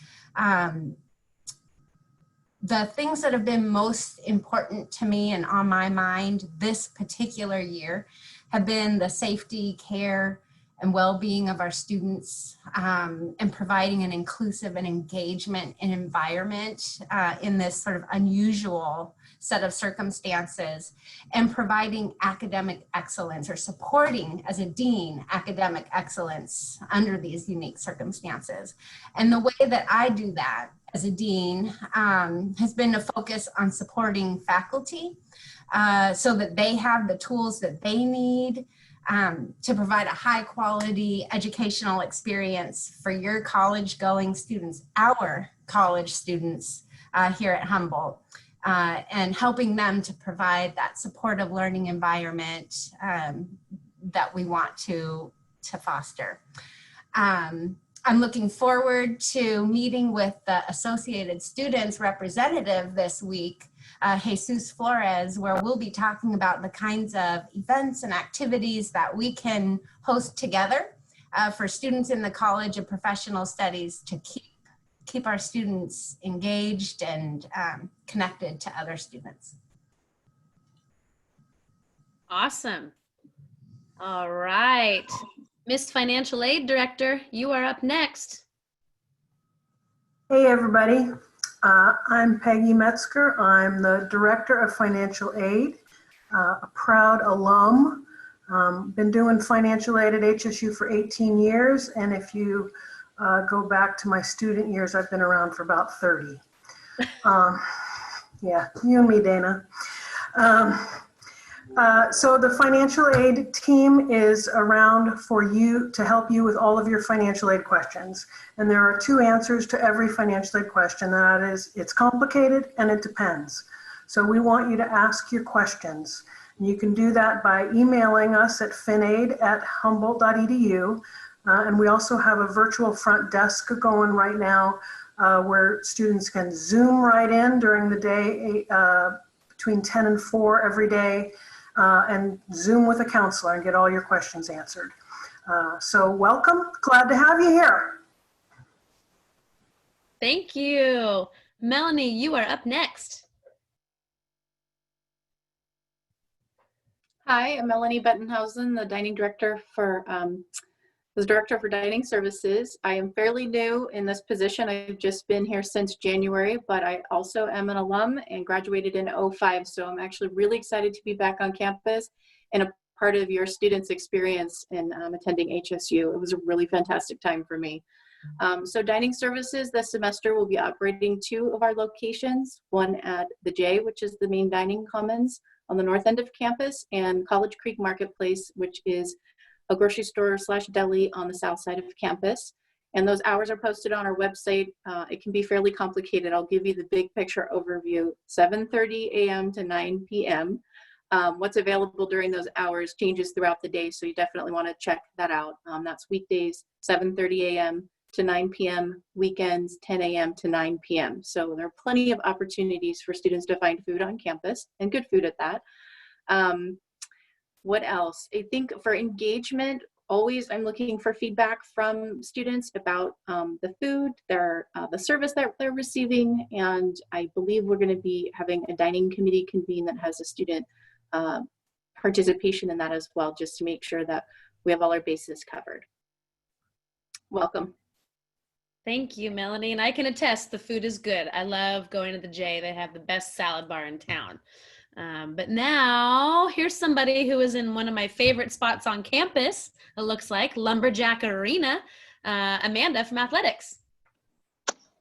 The things that have been most important to me and on my mind this particular year have been the safety, care, and well-being of our students, and providing an inclusive and engagement and environment in this sort of unusual set of circumstances, and providing academic excellence, or supporting as a dean academic excellence under these unique circumstances. And the way that I do that as a dean has been to focus on supporting faculty so that they have the tools that they need to provide a high quality educational experience for your college going students, our college students here at Humboldt, and helping them to provide that supportive learning environment that we want to foster. I'm looking forward to meeting with the Associated Students representative this week, Jesus Flores, where we'll be talking about the kinds of events and activities that we can host together for students in the College of Professional Studies to keep our students engaged and connected to other students. Awesome. All right. Miss Financial Aid Director, you are up next. Hey, everybody. I'm Peggy Metzger. I'm the Director of Financial Aid, a proud alum. Been doing financial aid at HSU for 18 years, and if you go back to my student years, I've been around for about 30. Yeah, you and me, Dana. So the financial aid team is around for you to help you with all of your financial aid questions. And there are 2 answers to every financial aid question. That is, it's complicated and it depends. So we want you to ask your questions. And you can do that by emailing us at finaid@humboldt.edu. And we also have a virtual front desk going right now where students can Zoom right in during the day between 10 and 4 every day. And Zoom with a counselor and get all your questions answered. So welcome, glad to have you here. Thank you. Melanie, you are up next. Hi, I'm Melanie Bettenhausen, the dining director for As Director for Dining Services, I am fairly new in this position. I've just been here since January, but I also am an alum and graduated in '05. So I'm actually really excited to be back on campus and a part of your students' experience in attending HSU. It was a really fantastic time for me. So Dining Services this semester will be operating 2 of our locations, one at the J, which is the main dining commons on the north end of campus, and College Creek Marketplace, which is a grocery store / deli on the south side of campus. And those hours are posted on our website. It can be fairly complicated. I'll give you the big picture overview. 7:30 a.m. to 9 p.m. What's available during those hours changes throughout the day, so you definitely want to check that out. That's weekdays, 7:30 a.m. to 9 p.m., weekends, 10 a.m. to 9 p.m. So there are plenty of opportunities for students to find food on campus, and good food at that. What else? I think for engagement, always I'm looking for feedback from students about the food, the service that they're receiving, and I believe we're going to be having a dining committee convene that has a student participation in that as well, just to make sure that we have all our bases covered. Welcome. Thank you, Melanie. And I can attest the food is good. I love going to the J. They have the best salad bar in town. But now here's somebody who is in one of my favorite spots on campus, it looks like, Lumberjack Arena, Amanda from athletics.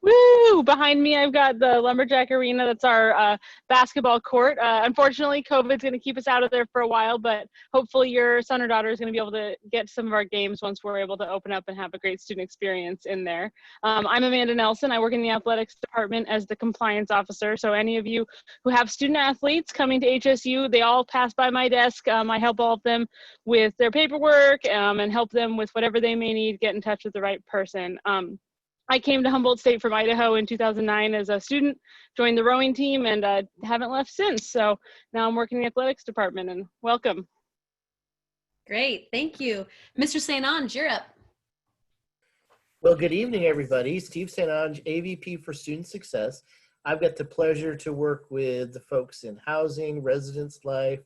Woo! Behind me, I've got the Lumberjack Arena. That's our basketball court. Unfortunately, COVID's going to keep us out of there for a while, but hopefully your son or daughter is going to be able to get some of our games once we're able to open up and have a great student experience in there. I'm Amanda Nelson. I work in the athletics department as the compliance officer. So any of you who have student athletes coming to HSU, they all pass by my desk. I help all of them with their paperwork and help them with whatever they may need, get in touch with the right person. I came to Humboldt State from Idaho in 2009 as a student, joined the rowing team, and haven't left since. So now I'm working in the athletics department, and welcome. Great, thank you. Mr. St. Ange, you're up. Well, good evening, everybody. Steve St. Ange, AVP for Student Success. I've got the pleasure to work with the folks in housing, residence life,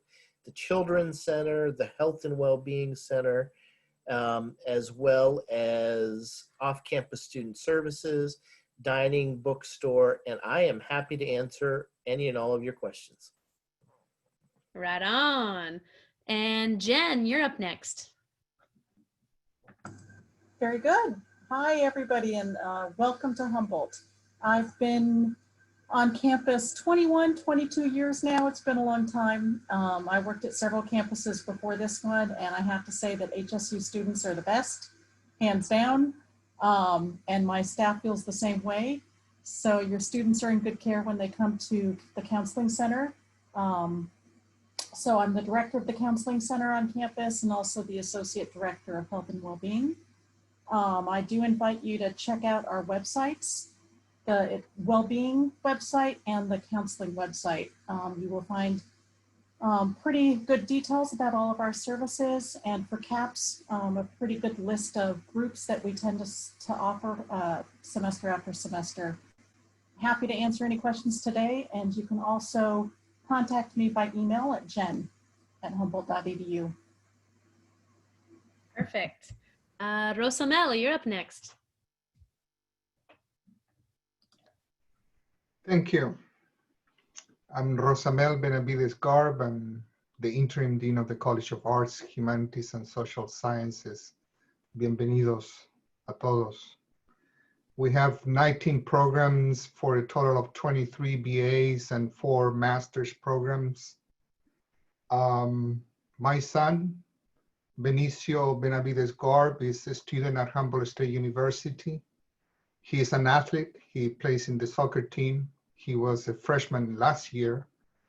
the Children's Center, the Health and Wellbeing Center, as well as off-campus student services, dining, bookstore, and I am happy to answer any and all of your questions. Right on. And Jen, you're up next. Very good. Hi, everybody, and welcome to Humboldt. I've been on campus 21, 22 years now. It's been a long time. I worked at several campuses before this one, and I have to say that HSU students are the best, hands down, and my staff feels the same way. So your students are in good care when they come to the counseling center. So I'm the director of the counseling center on campus and also the associate director of health and well-being. I do invite you to check out our websites, the well-being website and the counseling website. You will find pretty good details about all of our services, and for CAPS, a pretty good list of groups that we tend to offer semester after semester. Happy to answer any questions today, and you can also contact me by email at jen@humboldt.edu. Perfect. Rosamel, you're up next. Thank you. I'm Rosamel Benavides Garb. I'm the interim dean of the College of Arts, Humanities, and Social Sciences. Bienvenidos a todos. We have 19 programs for a total of 23 BAs and 4 master's programs. My son, Benicio Benavides Garb, is a student at Humboldt State University. He is an athlete. He plays in the soccer team. He was a freshman last year,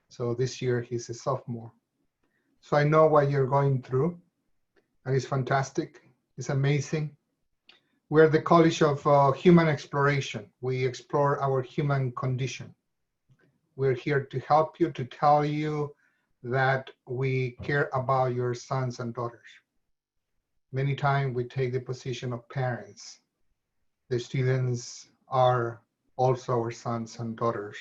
so this year he's a sophomore. So I know what you're going through, and it's fantastic. It's amazing. We're the College of Human Exploration. We explore our human condition. We're here to help you, to tell you that we care about your sons and daughters. Many times we take the position of parents. The students are also our sons and daughters.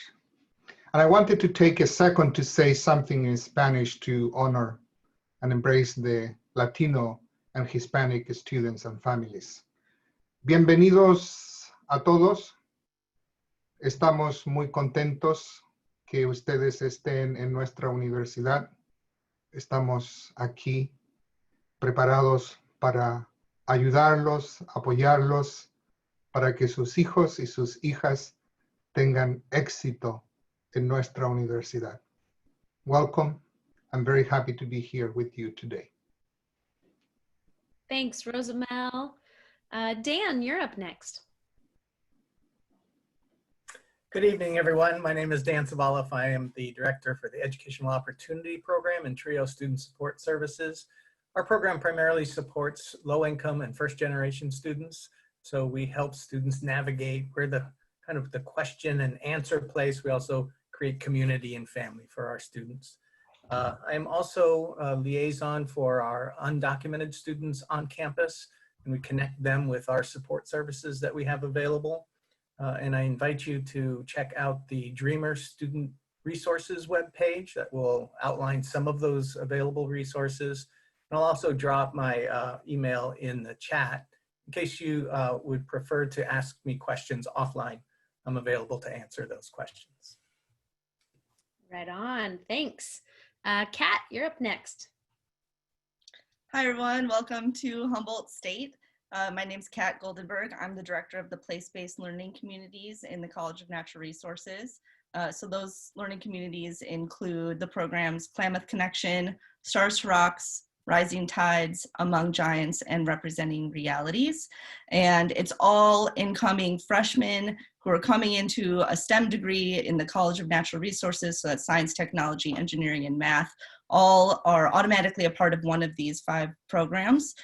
And I wanted to take a second to say something in Spanish to honor and embrace the Latino and Hispanic students and families. Bienvenidos a todos. Estamos muy contentos que ustedes estén en nuestra universidad. Estamos aquí preparados para ayudarlos, apoyarlos, para que sus hijos y sus hijas tengan éxito en nuestra universidad. Welcome. I'm very happy to be here with you today. Thanks, Rosamel. Dan, you're up next. Good evening, everyone. My name is Dan Savaloff. I am the Director for the Educational Opportunity Program and TRIO Student Support Services. Our program primarily supports low-income and first-generation students. So we help students navigate. We're the kind of the question and answer place. We also create community and family for our students. I am also a liaison for our undocumented students on campus, and we connect them with our support services that we have available. And I invite you to check out the Dreamer Student Resources webpage that will outline some of those available resources. And I'll also drop my email in the chat in case you would prefer to ask me questions offline. I'm available to answer those questions. Right on, thanks. Kat, you're up next. Hi everyone, welcome to Humboldt State. My name is Kat Goldenberg. I'm the director of the place-based learning communities in the College of Natural Resources. So those learning communities include the programs Klamath Connection, Stars to Rocks, Rising Tides, Among Giants, and Representing Realities. And it's all incoming freshmen who are coming into a STEM degree in the College of Natural Resources, so that's science, technology, engineering, and math. All are automatically a part of one of these 5 programs.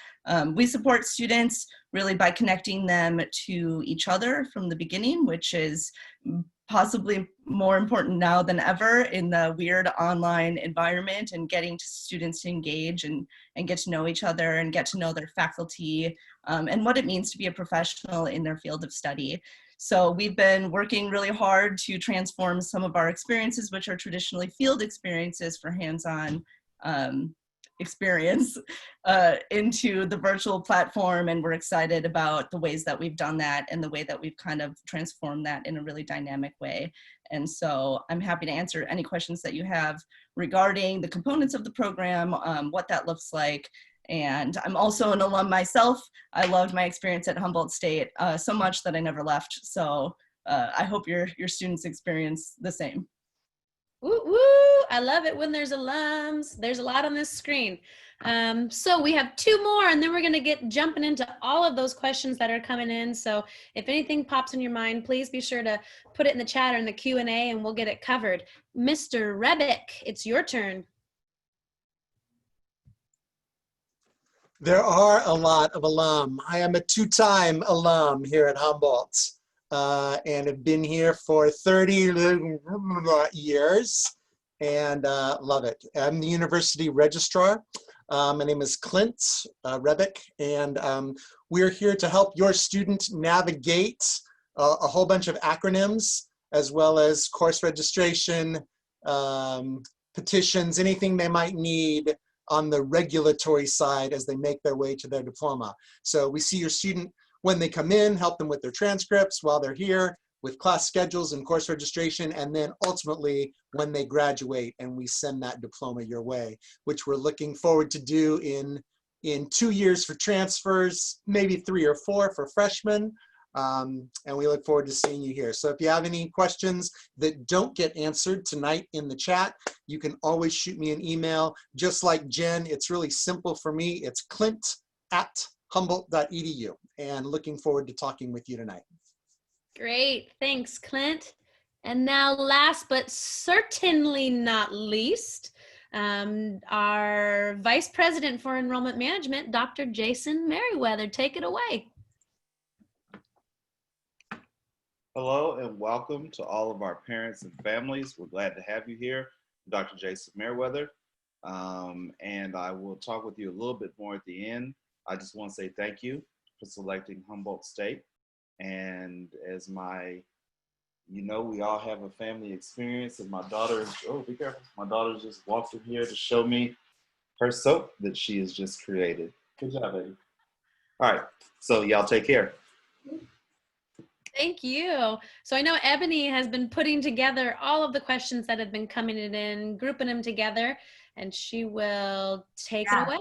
We support students really by connecting them to each other from the beginning, which is possibly more important now than ever in the weird online environment, and getting students to engage and get to know each other and get to know their faculty and what it means to be a professional in their field of study. So we've been working really hard to transform some of our experiences, which are traditionally field experiences for hands-on experience, into the virtual platform. And we're excited about the ways that we've done that and the way that we've kind of transformed that in a really dynamic way. And so I'm happy to answer any questions that you have regarding the components of the program, what that looks like. And I'm also an alum myself. I loved my experience at Humboldt State so much that I never left. So I hope your students experience the same. Woo, woo. I love it when there's alums. There's a lot on this screen. So we have 2 more, and then we're going to get jumping into all of those questions that are coming in. So if anything pops in your mind, please be sure to put it in the chat or in the Q&A, and we'll get it covered. Mr. Rebick, it's your turn. There are a lot of alum. I am a 2-time alum here at Humboldt and have been here for 30 years and love it. I'm the university registrar. My name is Clint Rebick, and we're here to help your student navigate a whole bunch of acronyms, as well as course registration, petitions, anything they might need on the regulatory side as they make their way to their diploma. So we see your student when they come in, help them with their transcripts while they're here, with class schedules and course registration, and then ultimately when they graduate, and we send that diploma your way, which we're looking forward to do in 2 years for transfers, maybe 3 or 4 for freshmen. And we look forward to seeing you here. So if you have any questions that don't get answered tonight in the chat, you can always shoot me an email. Just like Jen, it's really simple for me. It's clint@humboldt.edu, and looking forward to talking with you tonight. Great, thanks, Clint. And now last but certainly not least, our Vice President for Enrollment Management, Dr. Jason Merriweather. Take it away. Hello and welcome to all of our parents and families. We're glad to have you here. I'm Dr. Jason Merriweather, and I will talk with you a little bit more at the end. I just want to say thank you for selecting Humboldt State. And as we all have a family experience, and my daughter, oh, be careful. My daughter just walked in here to show me her soap that she has just created. Good job, Eddie. All right, so y'all take care. Thank you. So I know Ebony has been putting together all of the questions that have been coming in, grouping them together, and she will take it away.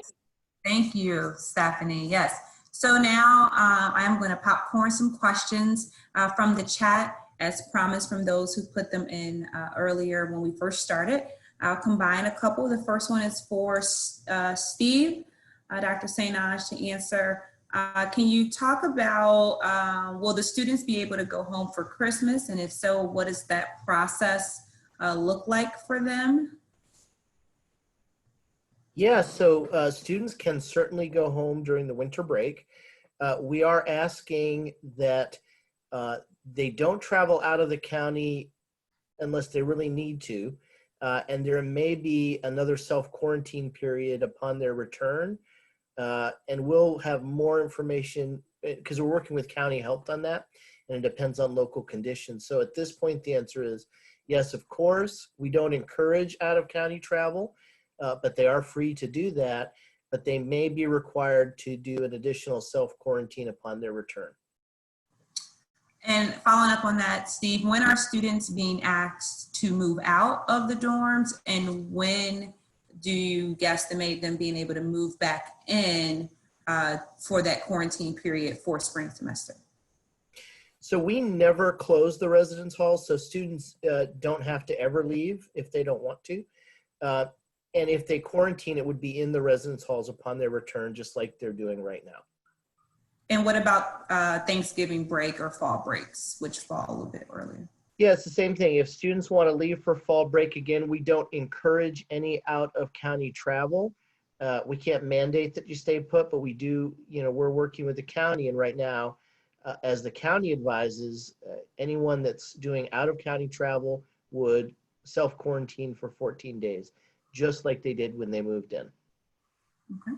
Thank you, Stephanie. Yes. So now I'm going to popcorn some questions from the chat, as promised, from those who put them in earlier when we first started. I'll combine a couple. The first one is for Steve, Dr. St. Ange, to answer. Can you talk about, will the students be able to go home for Christmas? And if so, what does that process look like for them? Yeah, so students can certainly go home during the winter break. We are asking that they don't travel out of the county unless they really need to. And there may be another self-quarantine period upon their return. And we'll have more information because we're working with county health on that, and it depends on local conditions. So at this point, the answer is yes, of course. We don't encourage out-of-county travel, but they are free to do that, but they may be required to do an additional self-quarantine upon their return. And following up on that, Steve, when are students being asked to move out of the dorms, and when do you guesstimate them being able to move back in for that quarantine period for spring semester? So we never close the residence hall, so students don't have to ever leave if they don't want to. And if they quarantine, it would be in the residence halls upon their return, just like they're doing right now. And what about Thanksgiving break or fall breaks, which fall a little bit earlier? Yeah, it's the same thing. If students want to leave for fall break, again, we don't encourage any out of county travel. We can't mandate that you stay put, but we do, we're working with the county, and right now, as the county advises, anyone that's doing out of county travel would self-quarantine for 14 days, just like they did when they moved in. Okay.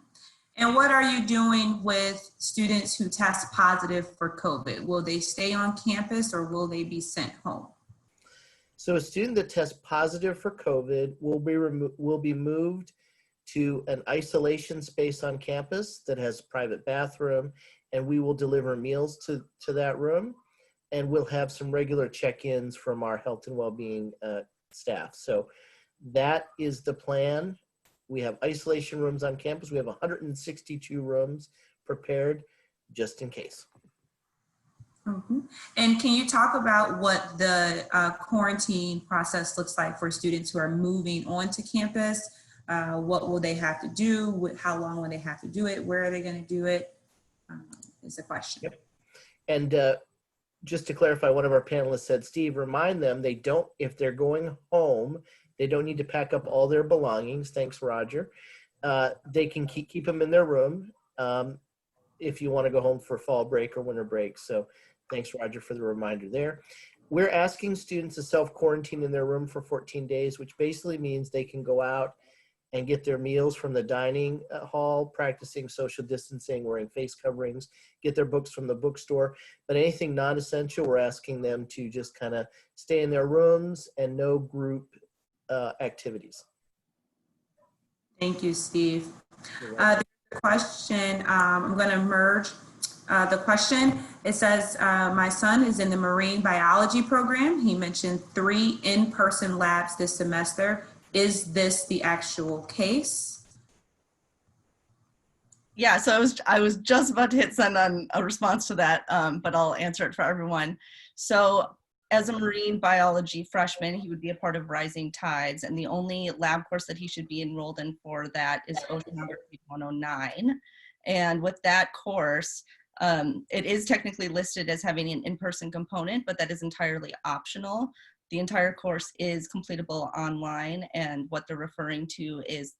And what are you doing with students who test positive for COVID? Will they stay on campus or will they be sent home? So a student that tests positive for COVID will be moved to an isolation space on campus that has a private bathroom, and we will deliver meals to that room, and we'll have some regular check-ins from our health and well-being staff. So that is the plan. We have isolation rooms on campus. We have 162 rooms prepared just in case. Mm-hmm. And can you talk about what the quarantine process looks like for students who are moving onto campus? What will they have to do? How long will they have to do it? Where are they going to do it? Is the question. Yep. And just to clarify, one of our panelists said, Steve, remind them they don't, if they're going home, they don't need to pack up all their belongings. Thanks, Roger. They can keep them in their room if you want to go home for fall break or winter break. So thanks, Roger, for the reminder there. We're asking students to self-quarantine in their room for 14 days, which basically means they can go out and get their meals from the dining hall, practicing social distancing, wearing face coverings, get their books from the bookstore. But anything non-essential, we're asking them to just kind of stay in their rooms and no group activities. Thank you, Steve. The question, I'm going to merge the question. It says, my son is in the marine biology program. He mentioned 3 in-person labs this semester. Is this the actual case? Yeah, so I was just about to hit send on a response to that, but I'll answer it for everyone. So as a marine biology freshman, he would be a part of Rising Tides, and the only lab course that he should be enrolled in for that is Oceanography 109. And with that course, it is technically listed as having an in-person component, but that is entirely optional. The entire course is completable online, and what they're referring to is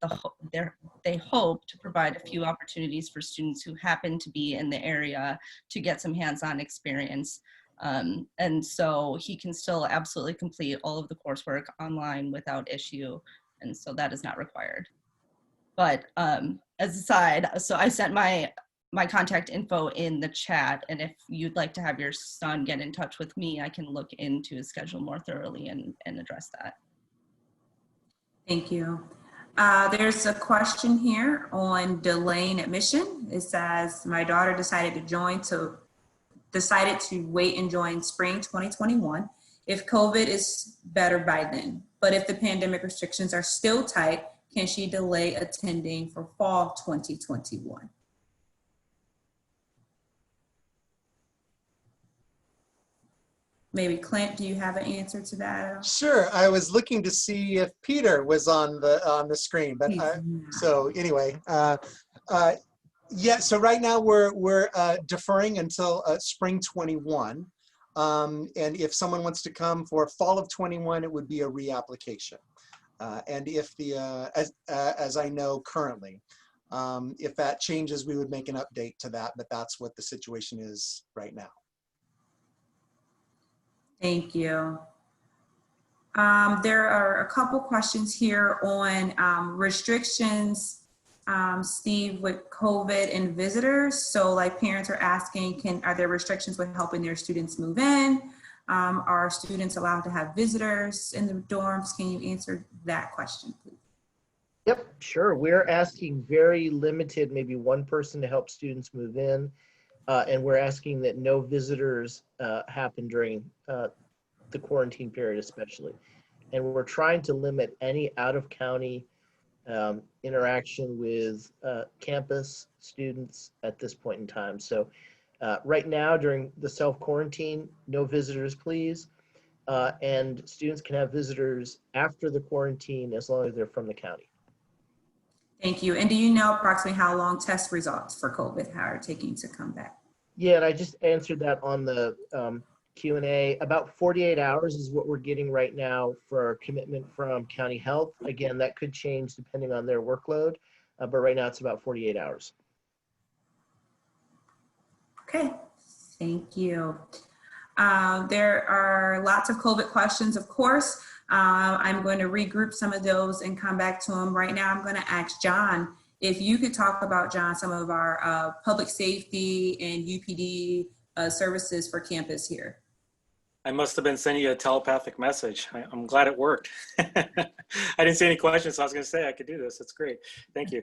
they hope to provide a few opportunities for students who happen to be in the area to get some hands-on experience. And so he can still absolutely complete all of the coursework online without issue, and so that is not required. But as a side, so I sent my contact info in the chat, and if you'd like to have your son get in touch with me, I can look into his schedule more thoroughly and address that. Thank you. There's a question here on delaying admission. It says, my daughter decided to wait and join spring 2021 if COVID is better by then. But if the pandemic restrictions are still tight, can she delay attending for fall 2021? Maybe Clint, do you have an answer to that? Sure. I was looking to see if Peter was on the screen, but so anyway, yeah. So right now we're deferring until spring 21, and if someone wants to come for fall of 21, it would be a reapplication. And if the as I know currently, if that changes, we would make an update to that. But that's what the situation is right now. Thank you. There are a couple questions here on restrictions, Steve, with COVID and visitors. So like parents are asking, are there restrictions with helping their students move in? Are students allowed to have visitors in the dorms? Can you answer that question, please? Yep, sure. We're asking very limited, maybe one person to help students move in. And we're asking that no visitors happen during the quarantine period especially. And we're trying to limit any out-of-county interaction with campus students at this point in time. So right now during the self-quarantine, no visitors please. And students can have visitors after the quarantine as long as they're from the county. Thank you. And do you know approximately how long test results for COVID are taking to come back? Yeah, and I just answered that on the Q&A. About 48 hours is what we're getting right now for our commitment from County Health. Again, that could change depending on their workload, but right now it's about 48 hours. Okay, thank you. There are lots of COVID questions, of course. I'm going to regroup some of those and come back to them. Right now, I'm going to ask John, if you could talk about, John, some of our public safety and UPD services for campus here. I must have been sending you a telepathic message. I'm glad it worked. I didn't see any questions, so I was going to say I could do this. That's great. Thank you.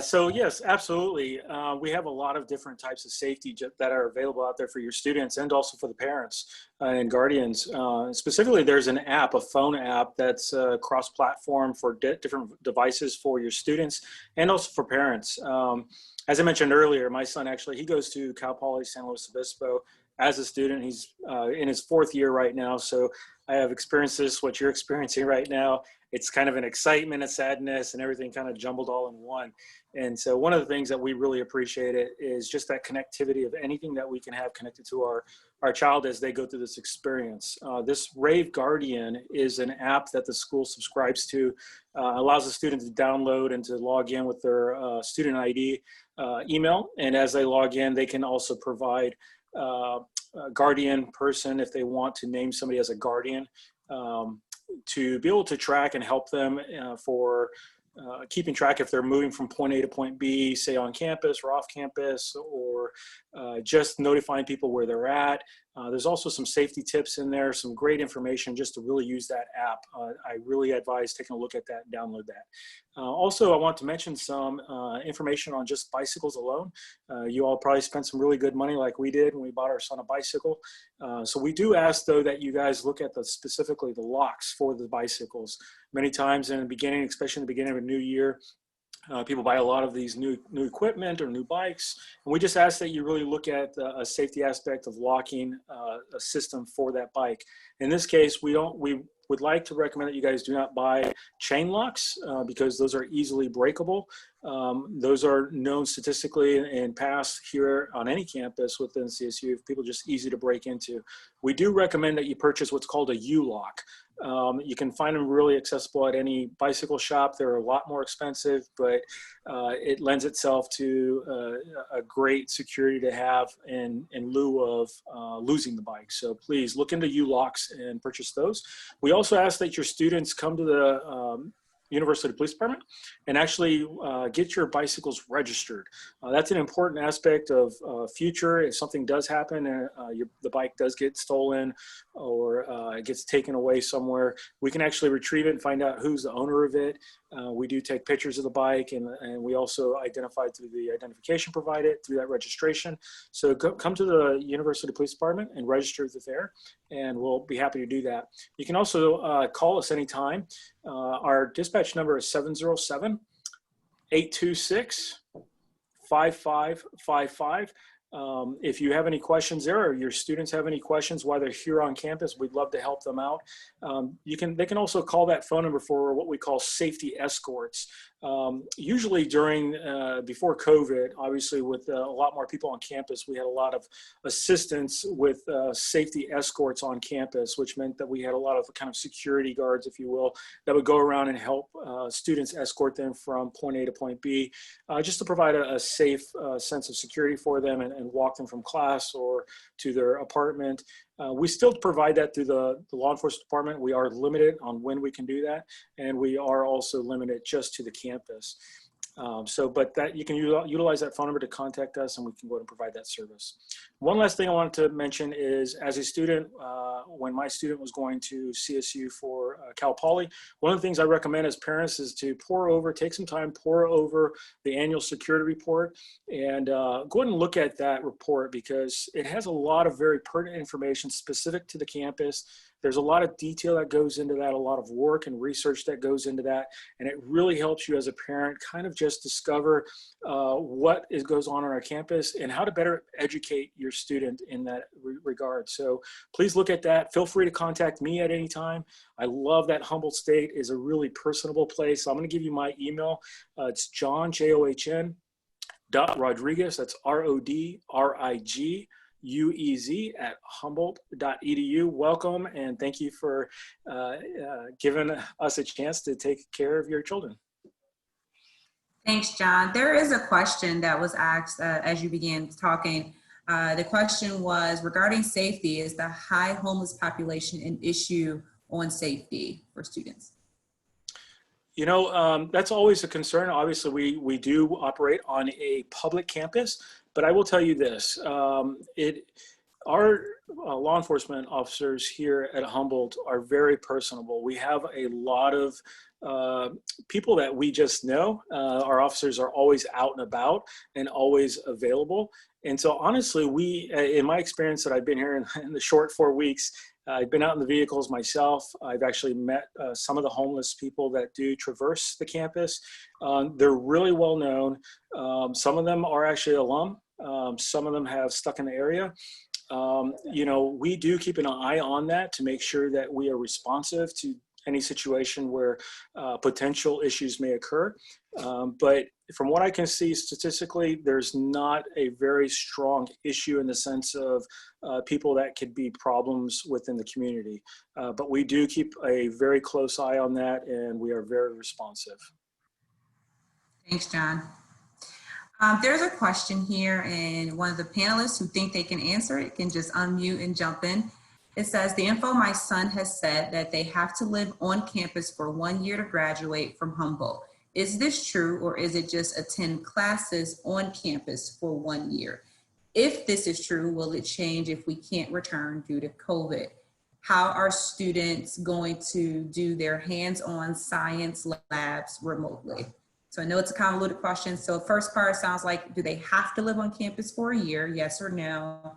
So yes, absolutely. We have a lot of different types of safety that are available out there for your students and also for the parents and guardians. Specifically, there's an app, a phone app that's cross-platform for different devices for your students and also for parents. As I mentioned earlier, my son actually, he goes to Cal Poly San Luis Obispo as a student. He's in his 4th year right now. So I have experienced this, what you're experiencing right now. It's kind of an excitement, a sadness, and everything kind of jumbled all in one. And so one of the things that we really appreciate it is just that connectivity of anything that we can have connected to our child as they go through this experience. This Rave Guardian is an app that the school subscribes to, allows the student to download and to log in with their student ID email. And as they log in, they can also provide a guardian person if they want to name somebody as a guardian, to be able to track and help them for keeping track if they're moving from point A to point B, say on campus or off campus, or just notifying people where they're at. There's also some safety tips in there, some great information just to really use that app. I really advise taking a look at that and download that. Also, I want to mention some information on just bicycles alone. You all probably spent some really good money like we did when we bought our son a bicycle. So we do ask though that you guys look at specifically the locks for the bicycles. Many times in the beginning, especially in the beginning of a new year, people buy a lot of these new equipment or new bikes, and we just ask that you really look at a safety aspect of locking a system for that bike. In this case, we would like to recommend that you guys do not buy chain locks because those are easily breakable. Those are known statistically and past here on any campus within CSU, people just easy to break into. We do recommend that you purchase what's called a U-lock. You can find them really accessible at any bicycle shop. They're a lot more expensive, but it lends itself to a great security to have in lieu of losing the bike. So please look into U-locks and purchase those. We also ask that your students come to the University Police Department and actually get your bicycles registered. That's an important aspect of future. If something does happen and the bike does get stolen or it gets taken away somewhere, we can actually retrieve it and find out who's the owner of it. We do take pictures of the bike, and we also identify through the identification provided through that registration. So come to the University Police Department and register there, and we'll be happy to do that. You can also call us anytime. Our dispatch number is 707-826-5555. If you have any questions there, or your students have any questions while they're here on campus, we'd love to help them out. They can also call that phone number for what we call safety escorts. Usually before COVID, obviously with a lot more people on campus, we had a lot of assistance with safety escorts on campus, which meant that we had a lot of kind of security guards, if you will, that would go around and help students escort them from point A to point B, just to provide a safe sense of security for them and walk them from class or to their apartment. We still provide that through the law enforcement department. We are limited on when we can do that, and we are also limited just to the campus. But that you can utilize that phone number to contact us, and we can go ahead and provide that service. One last thing I wanted to mention is, as a student, when my student was going to CSU for Cal Poly, one of the things I recommend as parents is to take some time, pour over the annual security report, and go ahead and look at that report, because it has a lot of very pertinent information specific to the campus. There's a lot of detail that goes into that, a lot of work and research that goes into that, and it really helps you as a parent kind of just discover what goes on our campus and how to better educate your student in that regard. So please look at that. Feel free to contact me at any time. I love that Humboldt State is a really personable place. So I'm going to give you my email. It's John, John, .Rodriguez, that's RODRIGUEZ@humboldt.edu. Welcome, and thank you for giving us a chance to take care of your children. Thanks, John. There is a question that was asked as you began talking. The question was regarding safety. Is the high homeless population an issue on safety for students? You know, that's always a concern. Obviously, we do operate on a public campus, but I will tell you this. Our law enforcement officers here at Humboldt are very personable. We have a lot of people that we just know. Our officers are always out and about and always available. And so honestly, in my experience that I've been here in the short 4 weeks, I've been out in the vehicles myself. I've actually met some of the homeless people that do traverse the campus. They're really well known. Some of them are actually alum. Some of them have stuck in the area. You know, we do keep an eye on that to make sure that we are responsive to any situation where potential issues may occur. But from what I can see statistically, there's not a very strong issue in the sense of people that could be problems within the community. But we do keep a very close eye on that, and we are very responsive. Thanks, John. There's a question here, and one of the panelists who think they can answer it can just unmute and jump in. It says, the info my son has said that they have to live on campus for 1 year to graduate from Humboldt. Is this true, or is it just attend classes on campus for 1 year? If this is true, will it change if we can't return due to COVID? How are students going to do their hands-on science labs remotely? So I know it's a convoluted question. So first part sounds like, do they have to live on campus for a year? Yes or no?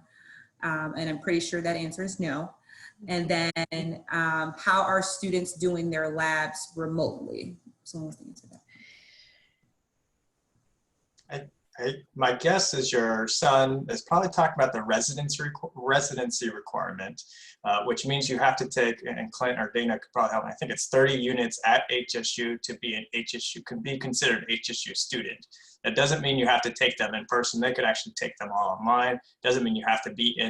And I'm pretty sure that answer is no. And then how are students doing their labs remotely? Someone wants to answer that. My guess is your son is probably talking about the residency requirement, which means you have to take, and Clint or Dana could probably help me, I think it's 30 units at HSU to be an HSU, could be considered an HSU student. That doesn't mean you have to take them in person. They could actually take them all online. Doesn't mean you have to be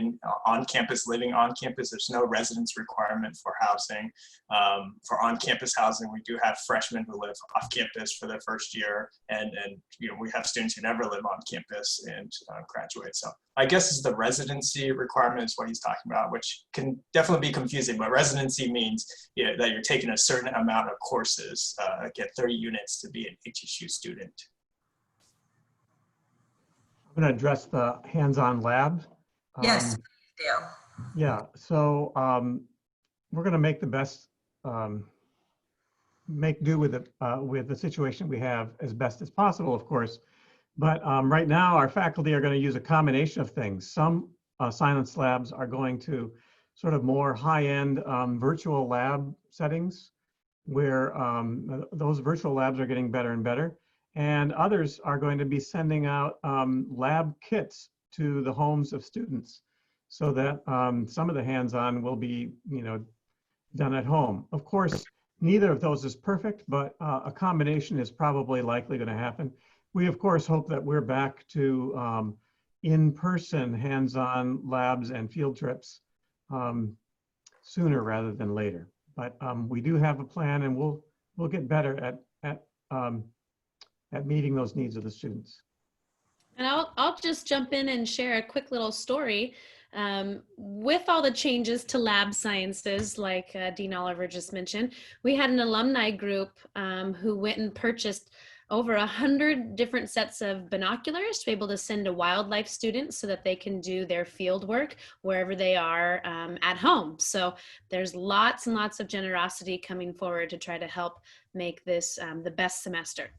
on campus, living on campus. There's no residence requirement for housing. For on-campus housing, we do have freshmen who live off campus for their first year, and you know, we have students who never live on campus and graduate. So I guess is the residency requirement is what he's talking about, which can definitely be confusing. But residency means that you're taking a certain amount of courses, get 30 units to be an HSU student. I'm going to address the hands-on lab. Yes, Dale. Yeah, so we're going to make the best, make do with the situation we have as best as possible, of course. But right now, our faculty are going to use a combination of things. Some science labs are going to sort of more high-end virtual lab settings, where those virtual labs are getting better and better. And others are going to be sending out lab kits to the homes of students, so that some of the hands-on will be, done at home. Of course, neither of those is perfect, but a combination is probably likely going to happen. We, of course, hope that we're back to in-person hands-on labs and field trips sooner rather than later. But we do have a plan, and we'll get better at meeting those needs of the students. And I'll just jump in and share a quick little story. With all the changes to lab sciences, like Dean Oliver just mentioned, we had an alumni group who went and purchased over 100 different sets of binoculars to be able to send to wildlife students so that they can do their field work wherever they are at home. So there's lots and lots of generosity coming forward to try to help make this the best semester.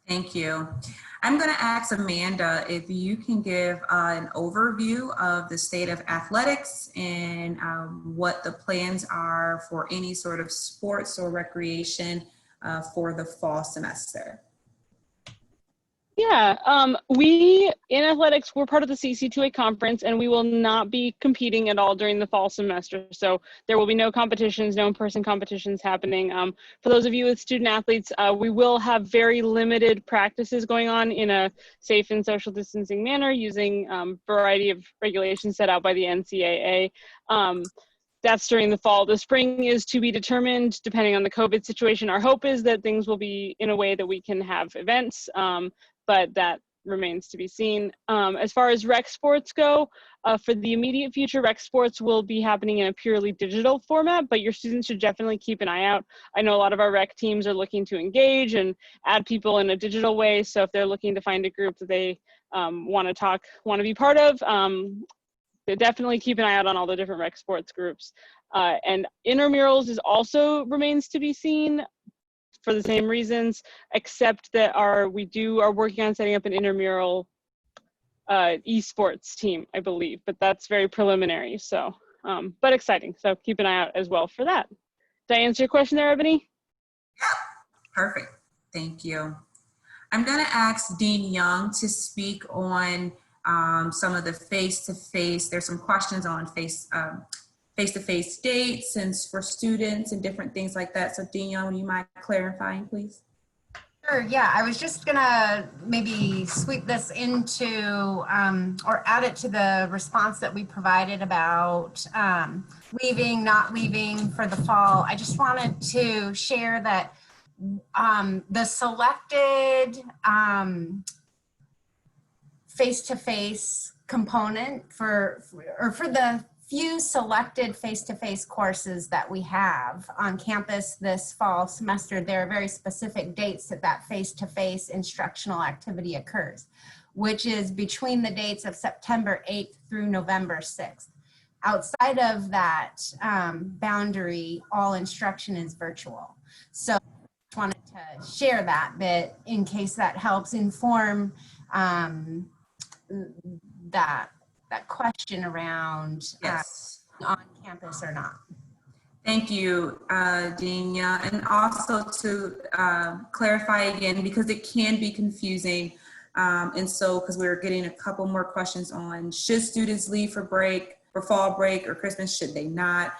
Thank you. I'm going to ask Amanda if you can give an overview of the state of athletics and what the plans are for any sort of sports or recreation for the fall semester. Yeah, we in athletics, we're part of the CC2A conference, and we will not be competing at all during the fall semester. So there will be no competitions, no in-person competitions happening. For those of you with student athletes, we will have very limited practices going on in a safe and social distancing manner using a variety of regulations set out by the NCAA. That's during the fall. The spring is to be determined depending on the COVID situation. Our hope is that things will be in a way that we can have events, but that remains to be seen. As far as rec sports go, for the immediate future, rec sports will be happening in a purely digital format, but your students should definitely keep an eye out. I know a lot of our rec teams are looking to engage and add people in a digital way, so if they're looking to find a group that they want to be part of, definitely keep an eye out on all the different rec sports groups. And intramurals also remains to be seen for the same reasons, except that we are working on setting up an intramural esports team, I believe, but that's very preliminary. So, but exciting. So keep an eye out as well for that. Did I answer your question there, Ebony? Perfect. Thank you. I'm going to ask Dean Young to speak on some of the face-to-face. There's some questions on face-to-face dates and for students and different things like that. So Dean Young, would you mind clarifying, please? Sure, yeah, I was just gonna maybe sweep this into or add it to the response that we provided about leaving, not leaving for the fall. I just wanted to share that the selected face-to-face component for the few selected face-to-face courses that we have on campus this fall semester, there are very specific dates that face-to-face instructional activity occurs, which is between the dates of September 8th through November 6th. Outside of that boundary, all instruction is virtual. So I just wanted to share that bit in case that helps inform that question around on campus or not. Thank you, Dina. And also to clarify again, because it can be confusing. And so, because we're getting a couple more questions on, should students leave for fall break or Christmas, should they not?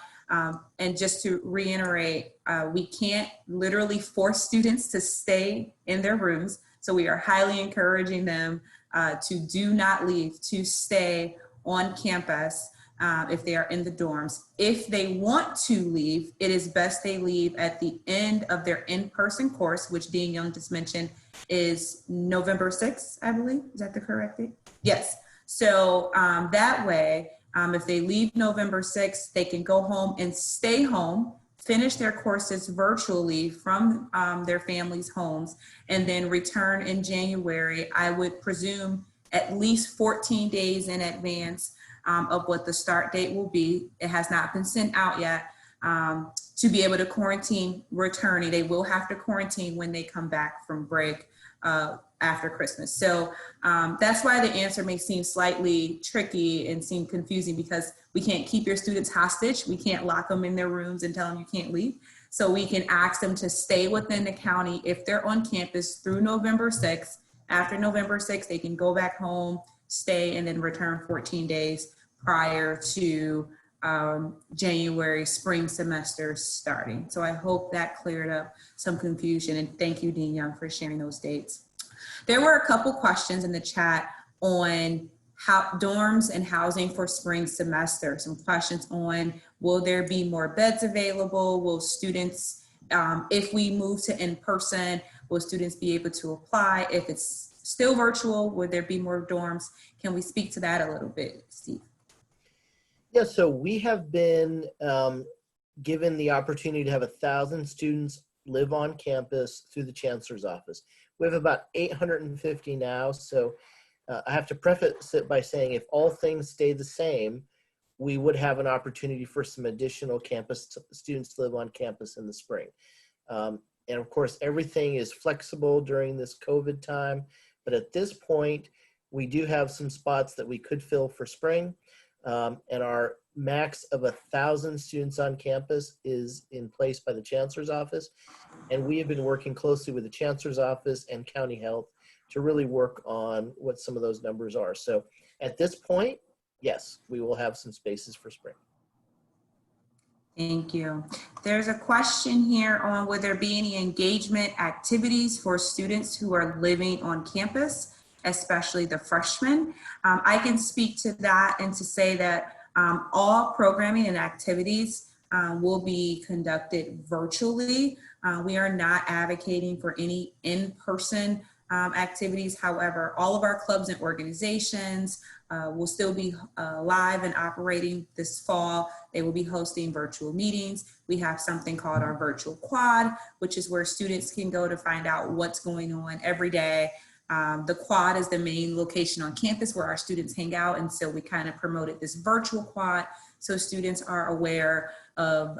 And just to reiterate, we can't literally force students to stay in their rooms. So we are highly encouraging them to do not leave, to stay on campus if they are in the dorms. If they want to leave, it is best they leave at the end of their in-person course, which Dean Young just mentioned is November 6th, I believe. Is that the correct date? Yes. So that way, if they leave November 6th, they can go home and stay home, finish their courses virtually from their families' homes, and then return in January, I would presume at least 14 days in advance of what the start date will be. It has not been sent out yet. To be able to quarantine returning, they will have to quarantine when they come back from break after Christmas. So that's why the answer may seem slightly tricky and seem confusing, because we can't keep your students hostage. We can't lock them in their rooms and tell them you can't leave. So we can ask them to stay within the county if they're on campus through November 6th. After November 6th, they can go back home, stay, and then return 14 days prior to January spring semester starting. So I hope that cleared up some confusion, and thank you, Dean Young, for sharing those dates. There were a couple questions in the chat on how dorms and housing for spring semester. Some questions on, will there be more beds available? Will students, if we move to in-person, will students be able to apply? If it's still virtual, would there be more dorms? Can we speak to that a little bit, Steve? Yeah, so we have been given the opportunity to have 1,000 students live on campus through the Chancellor's office. We have about 850 now, so I have to preface it by saying if all things stay the same, we would have an opportunity for some additional campus students to live on campus in the spring. And of course, everything is flexible during this COVID time, but at this point, we do have some spots that we could fill for spring. And our max of 1,000 students on campus is in place by the Chancellor's office. And we have been working closely with the Chancellor's office and County Health to really work on what some of those numbers are. So at this point, yes, we will have some spaces for spring. Thank you. There's a question here on will there be any engagement activities for students who are living on campus, especially the freshmen. I can speak to that and to say that all programming and activities will be conducted virtually. We are not advocating for any in-person activities. However, all of our clubs and organizations will still be live and operating this fall. They will be hosting virtual meetings. We have something called our virtual quad, which is where students can go to find out what's going on every day. The quad is the main location on campus where our students hang out. And so we kind of promoted this virtual quad so students are aware of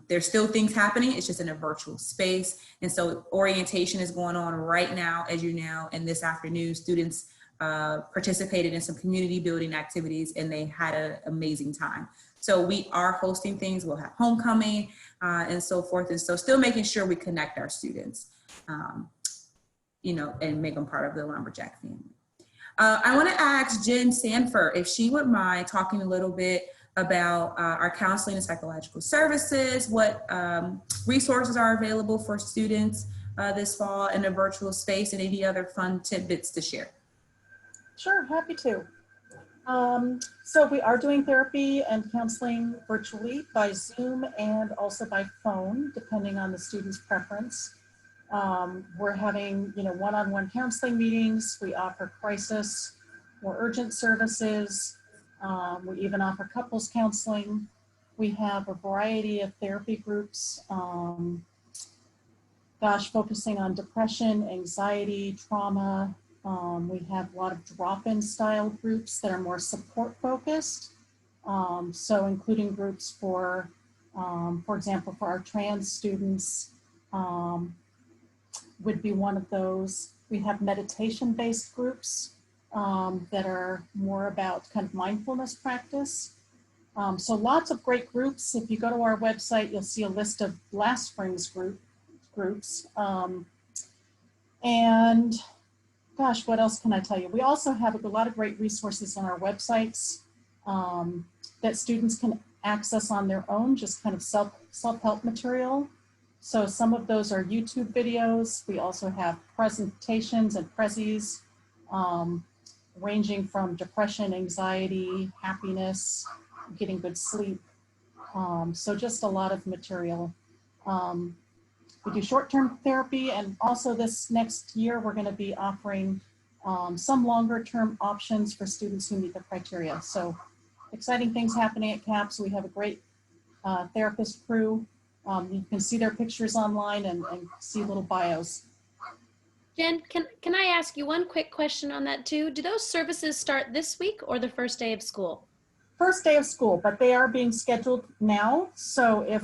there's still things happening. It's just in a virtual space. And so orientation is going on right now, as you know, and this afternoon students participated in some community building activities and they had an amazing time. So we are hosting things. We'll have homecoming and so forth. And so still making sure we connect our students. You know, and make them part of the Lumberjack family. I want to ask Jen Sanford if she would mind talking a little bit about our counseling and psychological services, what resources are available for students this fall in a virtual space, and any other fun tidbits to share. Sure, happy to. So we are doing therapy and counseling virtually by Zoom and also by phone, depending on the student's preference. We're having, one-on-one counseling meetings. We offer crisis or urgent services. We even offer couples counseling. We have a variety of therapy groups, focusing on depression, anxiety, trauma. We have a lot of drop-in style groups that are more support focused. So including groups for example, for our trans students, would be one of those. We have meditation-based groups that are more about kind of mindfulness practice. So lots of great groups. If you go to our website, you'll see a list of last spring's groups. And gosh, what else can I tell you? We also have a lot of great resources on our websites that students can access on their own, just kind of self-help material. So some of those are YouTube videos. We also have presentations and prezzies ranging from depression, anxiety, happiness, getting good sleep. So just a lot of material. We do short-term therapy, and also this next year, we're gonna be offering some longer-term options for students who meet the criteria. So exciting things happening at CAPS. We have a great therapist crew. You can see their pictures online and see little bios. Jen, can I ask you one quick question on that too? Do those services start this week or the first day of school? first day of school, but they are being scheduled now. So if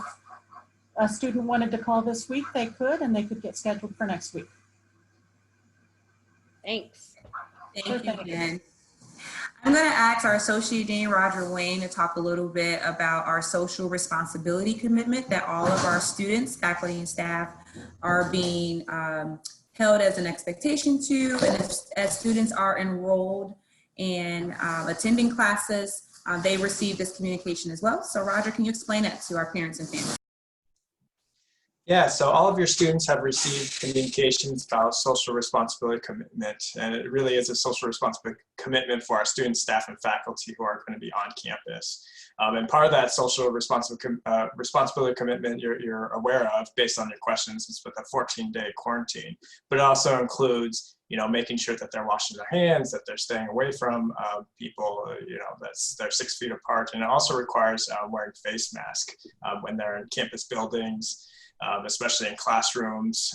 a student wanted to call this week, they could, and they could get scheduled for next week. Thanks. Thank you, Jen. I'm going to ask our Associate Dean, Roger Wayne, to talk a little bit about our social responsibility commitment that all of our students, faculty, and staff are being held as an expectation to. And as students are enrolled and attending classes, they receive this communication as well. So Roger, can you explain that to our parents and families? Yeah, so all of your students have received communications about social responsibility commitment, and it really is a social responsibility commitment for our students, staff, and faculty who are going to be on campus. And part of that social responsibility commitment you're aware of based on your questions is with a 14-day quarantine, but it also includes, you know, making sure that they're washing their hands, that they're staying away from people, you know, they're 6 feet apart, and it also requires wearing face mask when they're in campus buildings. Especially in classrooms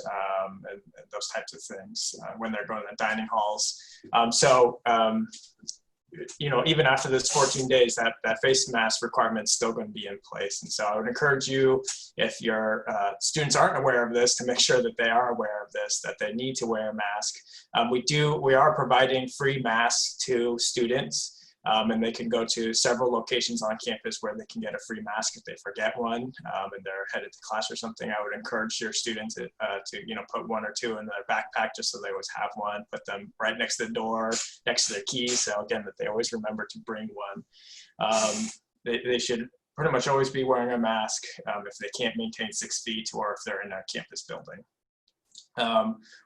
and those types of things when they're going to dining halls. You know, even after this 14 days, that face mask requirement is still going to be in place. And so I would encourage you, if your students aren't aware of this, to make sure that they are aware of this, that they need to wear a mask. We are providing free masks to students. And they can go to several locations on campus where they can get a free mask if they forget one and they're headed to class or something. I would encourage your students to you know, put 1 or 2 in their backpack just so they always have one, put them right next to the door, next to their keys. So again, that they always remember to bring one. They should pretty much always be wearing a mask if they can't maintain 6 feet or if they're in a campus building.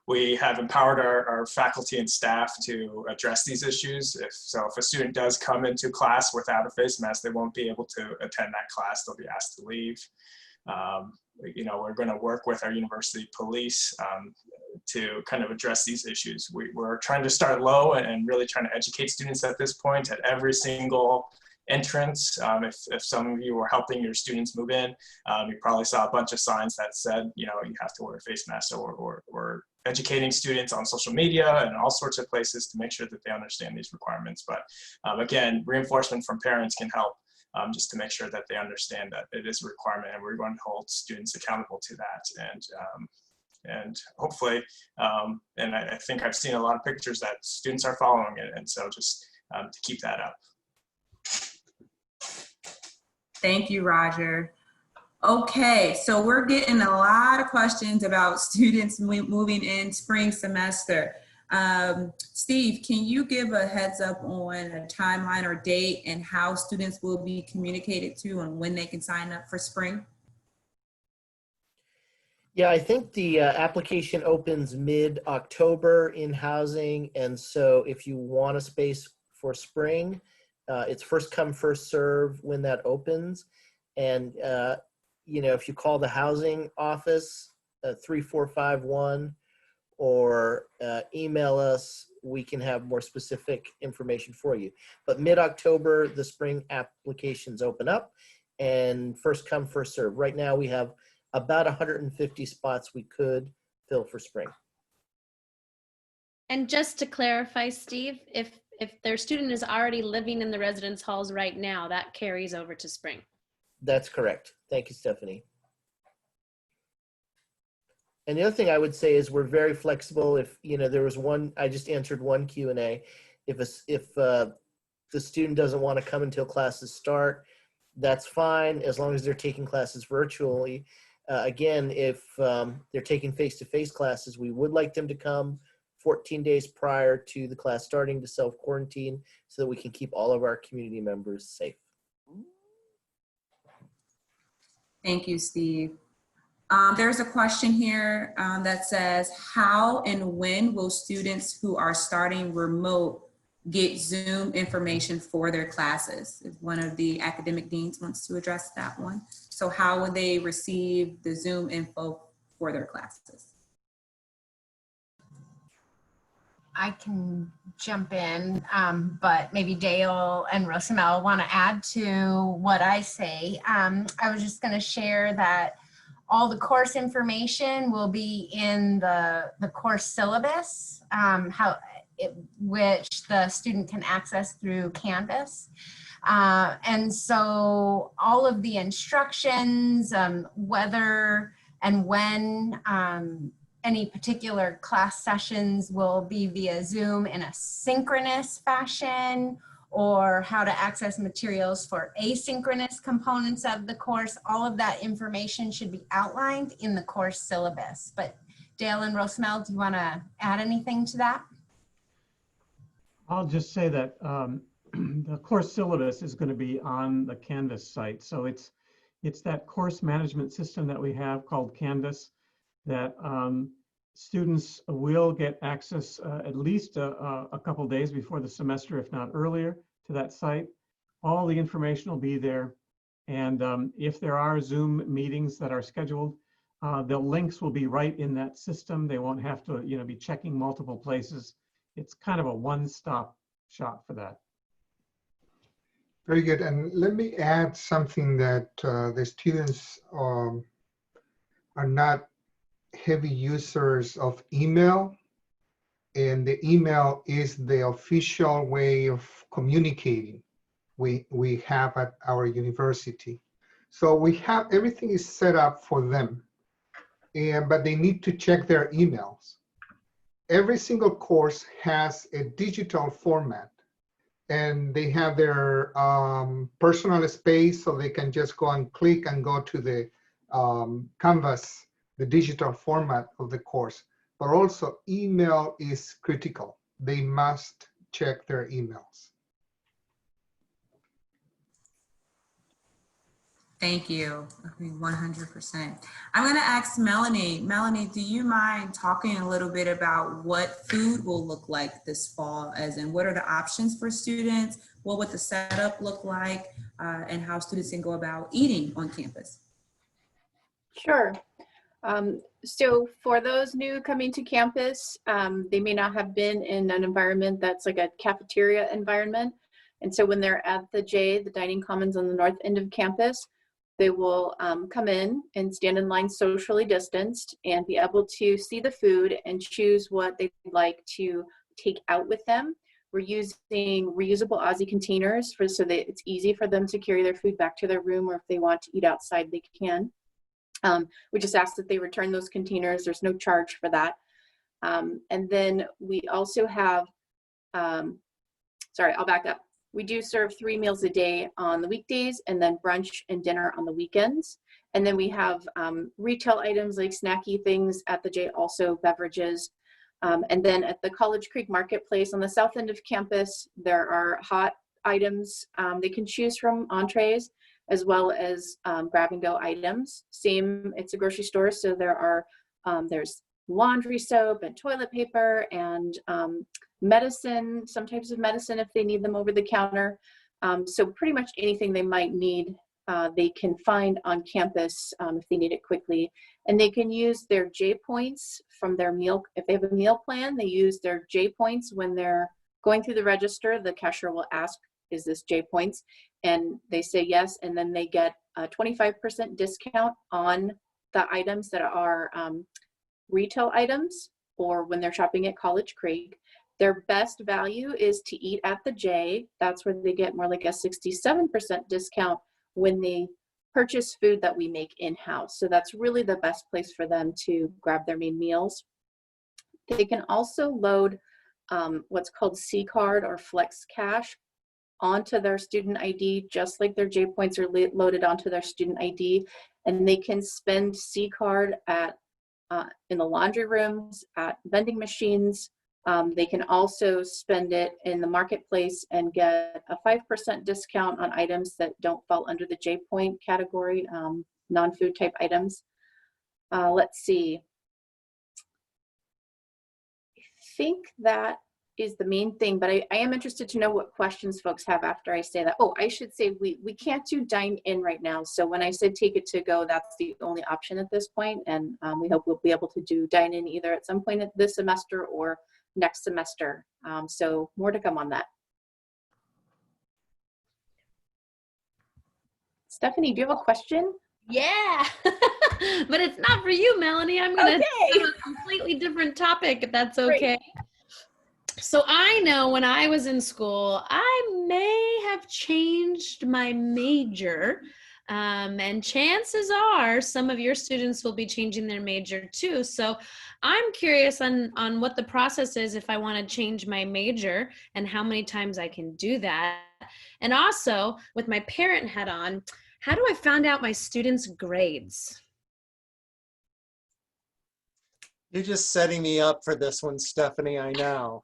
We have empowered our faculty and staff to address these issues. If a student does come into class without a face mask, they won't be able to attend that class. They'll be asked to leave. You know, we're going to work with our university police to kind of address these issues. We're trying to start low and really trying to educate students at this point at every single entrance. If some of you were helping your students move in, you probably saw a bunch of signs that said, you know, you have to wear a face mask, or educating students on social media and all sorts of places to make sure that they understand these requirements. But again, reinforcement from parents can help just to make sure that they understand that it is a requirement, and we're going to hold students accountable to that. And hopefully, and I think I've seen a lot of pictures that students are following it, and so just to keep that up. Thank you, Roger. Okay, so we're getting a lot of questions about students moving in spring semester. Steve, can you give a heads up on a timeline or date and how students will be communicated to and when they can sign up for spring? Yeah, I think the application opens mid-October in housing, and so if you want a space for spring, it's first come, first serve when that opens. And, you know, if you call the housing office 3451 or email us, we can have more specific information for you. But mid-October, the spring applications open up, and first come, first serve. Right now we have about 150 spots we could fill for spring. And just to clarify, Steve, if their student is already living in the residence halls right now, that carries over to spring. That's correct. Thank you, Stephanie. And the other thing I would say is we're very flexible. If, you know, there was one, I just answered one Q&A. If the student doesn't want to come until classes start, that's fine, as long as they're taking classes virtually. Again, if they're taking face-to-face classes, we would like them to come 14 days prior to the class starting to self-quarantine so that we can keep all of our community members safe. Thank you, Steve. There's a question here that says, how and when will students who are starting remote get Zoom information for their classes? If one of the academic deans wants to address that one. So how will they receive the Zoom info for their classes? I can jump in, but maybe Dale and Rosamel want to add to what I say. I was just going to share that all the course information will be in the course syllabus, which the student can access through Canvas. And so all of the instructions, whether and when any particular class sessions will be via Zoom in a synchronous fashion, or how to access materials for asynchronous components of the course, all of that information should be outlined in the course syllabus. But Dale and Rosemel, do you want to add anything to that? I'll just say that the course syllabus is going to be on the Canvas site. So it's that course management system that we have called Canvas that students will get access at least a couple days before the semester, if not earlier, to that site. All the information will be there. And if there are Zoom meetings that are scheduled, the links will be right in that system. They won't have to, be checking multiple places. It's kind of a one-stop shop for that. Very good. And let me add something that the students are not heavy users of email, and the email is the official way of communicating we have at our university. So we have, everything is set up for them, but they need to check their emails. Every single course has a digital format, and they have their personal space, so they can just go and click and go to the Canvas, the digital format of the course. But also email is critical. They must check their emails. Thank you. I mean, 100%. I'm going to ask Melanie. Melanie, do you mind talking a little bit about what food will look like this fall, as in what are the options for students? What would the setup look like, and how students can go about eating on campus? Sure. So for those new coming to campus, they may not have been in an environment that's like a cafeteria environment. And so when they're at the J, the dining commons on the north end of campus, they will come in and stand in line socially distanced and be able to see the food and choose what they'd like to take out with them. We're using reusable Aussie containers so that it's easy for them to carry their food back to their room, or if they want to eat outside, they can. We just ask that they return those containers. There's no charge for that. And then we also have, sorry, I'll back up. We do serve 3 meals a day on the weekdays, and then brunch and dinner on the weekends. And then we have retail items like snacky things at the J, also beverages. And then at the College Creek Marketplace on the south end of campus, there are hot items they can choose from, entrees, as well as grab and go items. Same, it's a grocery store, so there are there's laundry soap and toilet paper and medicine, some types of medicine if they need them over the counter. So pretty much anything they might need, they can find on campus if they need it quickly. And they can use their J points from their meal. If they have a meal plan, they use their J points when they're going through the register. The cashier will ask, is this J points? And they say yes, and then they get a 25% discount on the items that are retail items, or when they're shopping at College Creek. Their best value is to eat at the J. That's where they get more like a 67% discount when they purchase food that we make in-house. So that's really the best place for them to grab their main meals. They can also load what's called C-Card or Flex Cash onto their student ID, just like their J points are loaded onto their student ID. And they can spend C-Card at in the laundry rooms, at vending machines. They can also spend it in the marketplace and get a 5% discount on items that don't fall under the J point category, non-food type items. Let's see. I think that is the main thing, but I am interested to know what questions folks have after I say that. Oh, I should say we can't do dine in right now. So when I said take it to go, that's the only option at this point. And we hope we'll be able to do dine in either at some point this semester or next semester. So more to come on that. Stephanie, do you have a question? Yeah, but it's not for you, Melanie. I'm going to do a completely different topic, if that's okay. Great. So I know when I was in school, I may have changed my major. And chances are some of your students will be changing their major too. So I'm curious on what the process is if I want to change my major and how many times I can do that. And also with my parent hat on, how do I find out my students' grades? You're just setting me up for this one, Stephanie, I know.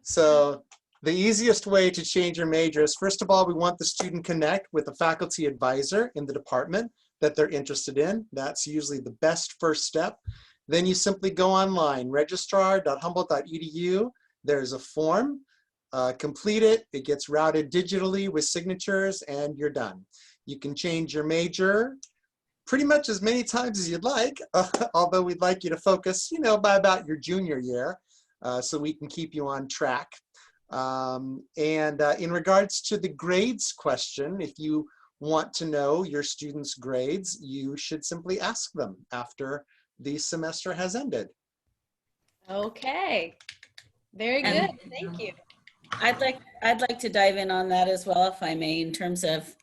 So the easiest way to change your major is, first of all, we want the student connect with a faculty advisor in the department that they're interested in. That's usually the best first step. Then you simply go online, registrar.humboldt.edu. There's a form, complete it. It gets routed digitally with signatures and you're done. You can change your major pretty much as many times as you'd like, although we'd like you to focus, by about your junior year. So we can keep you on track. In regards to the grades question, if you want to know your students' grades, you should simply ask them after the semester has ended. Okay, very good. Thank you. I'd like to dive in on that as well, if I may, in terms of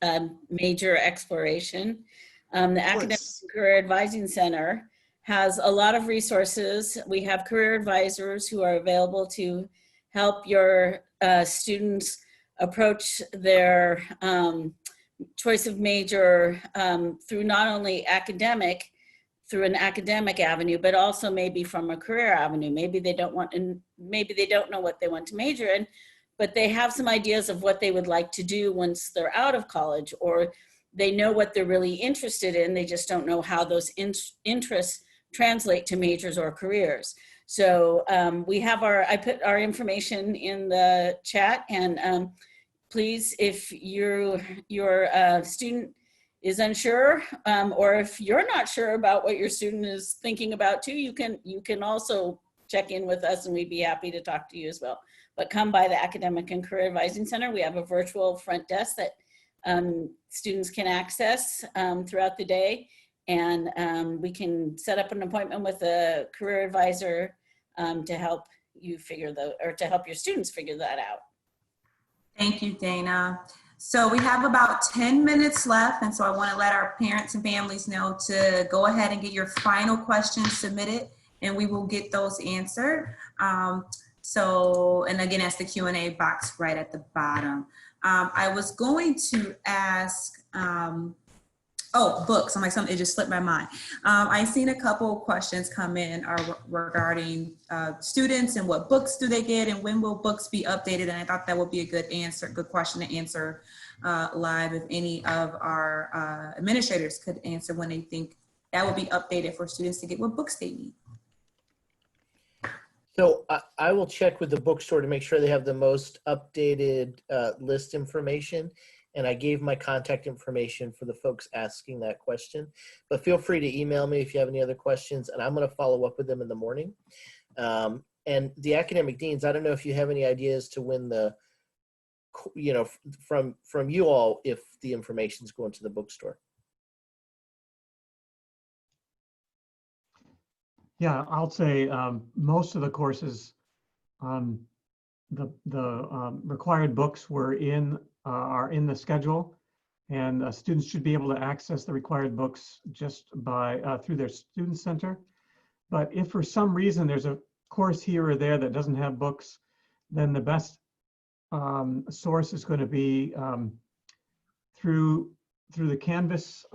major exploration. The Academic and Career Advising Center has a lot of resources. We have career advisors who are available to help your students approach their choice of major through not only through an academic avenue, but also maybe from a career avenue. Maybe they don't know what they want to major in, but they have some ideas of what they would like to do once they're out of college, or they know what they're really interested in. They just don't know how those interests translate to majors or careers. So we have I put our information in the chat, and please, if your student is unsure, or if you're not sure about what your student is thinking about too, you can also check in with us and we'd be happy to talk to you as well. But come by the Academic and Career Advising Center. We have a virtual front desk that students can access throughout the day, and we can set up an appointment with a career advisor to help you to help your students figure that out. Thank you, Dana. So we have about 10 minutes left, and so I want to let our parents and families know to go ahead and get your final questions submitted, and we will get those answered. And again, that's the Q&A box right at the bottom. I was going to ask, books. I'm like, something, it just slipped my mind. I've seen a couple of questions come in regarding students and what books do they get and when will books be updated. And I thought that would be a good question to answer live, if any of our administrators could answer when they think that would be updated for students to get what books they need. So I will check with the bookstore to make sure they have the most updated list information. And I gave my contact information for the folks asking that question. But feel free to email me if you have any other questions, and I'm going to follow up with them in the morning. And the academic deans, I don't know if you have any ideas to when from you all, if the information is going to the bookstore. Yeah, I'll say most of the courses, the required books are in the schedule, and students should be able to access the required books just through their student center. But if for some reason there's a course here or there that doesn't have books, then the best source is going to be through the Canvas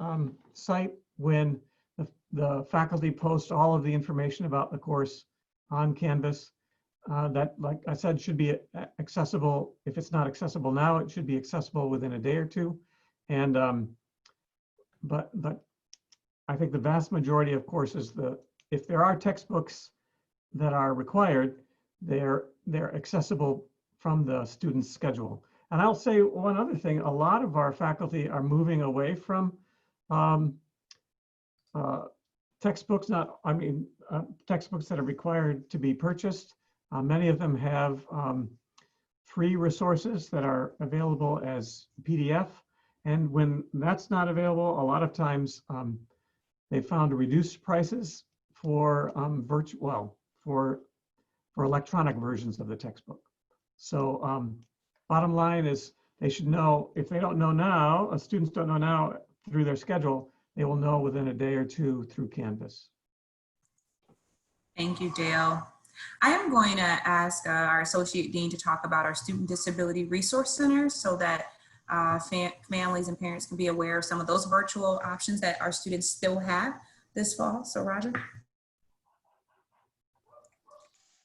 site, when the faculty post all of the information about the course on Canvas. That, like I said, should be accessible. If it's not accessible now, it should be accessible within a day or two. And but I think the vast majority of courses, if there are textbooks that are required, they're accessible from the student's schedule. And I'll say one other thing: a lot of our faculty are moving away from textbooks. Textbooks that are required to be purchased. Many of them have free resources that are available as PDF. And when that's not available, a lot of times they found reduced prices for for electronic versions of the textbook. So bottom line is they should know, if they don't know now, students don't know now through their schedule, they will know within a day or two through Canvas. Thank you, Dale. I am going to ask our Associate Dean to talk about our Student Disability Resource Centers so that families and parents can be aware of some of those virtual options that our students still have this fall. So Roger.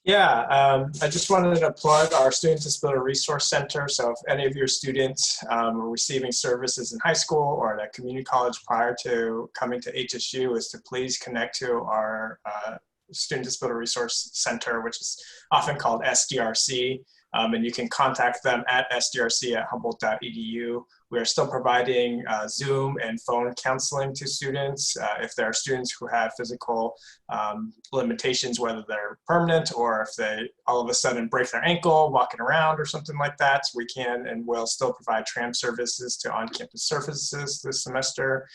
Yeah, I just wanted to plug our Student Disability Resource Center. So if any of your students were receiving services in high school or at community college prior to coming to HSU, is to please connect to our Student Disability Resource Center, which is often called SDRC. And you can contact them at sdrc@humboldt.edu. We are still providing Zoom and phone counseling to students. If there are students who have physical limitations, whether they're permanent or if they all of a sudden break their ankle walking around or something like that, we can and will still provide tram services to on-campus services this semester.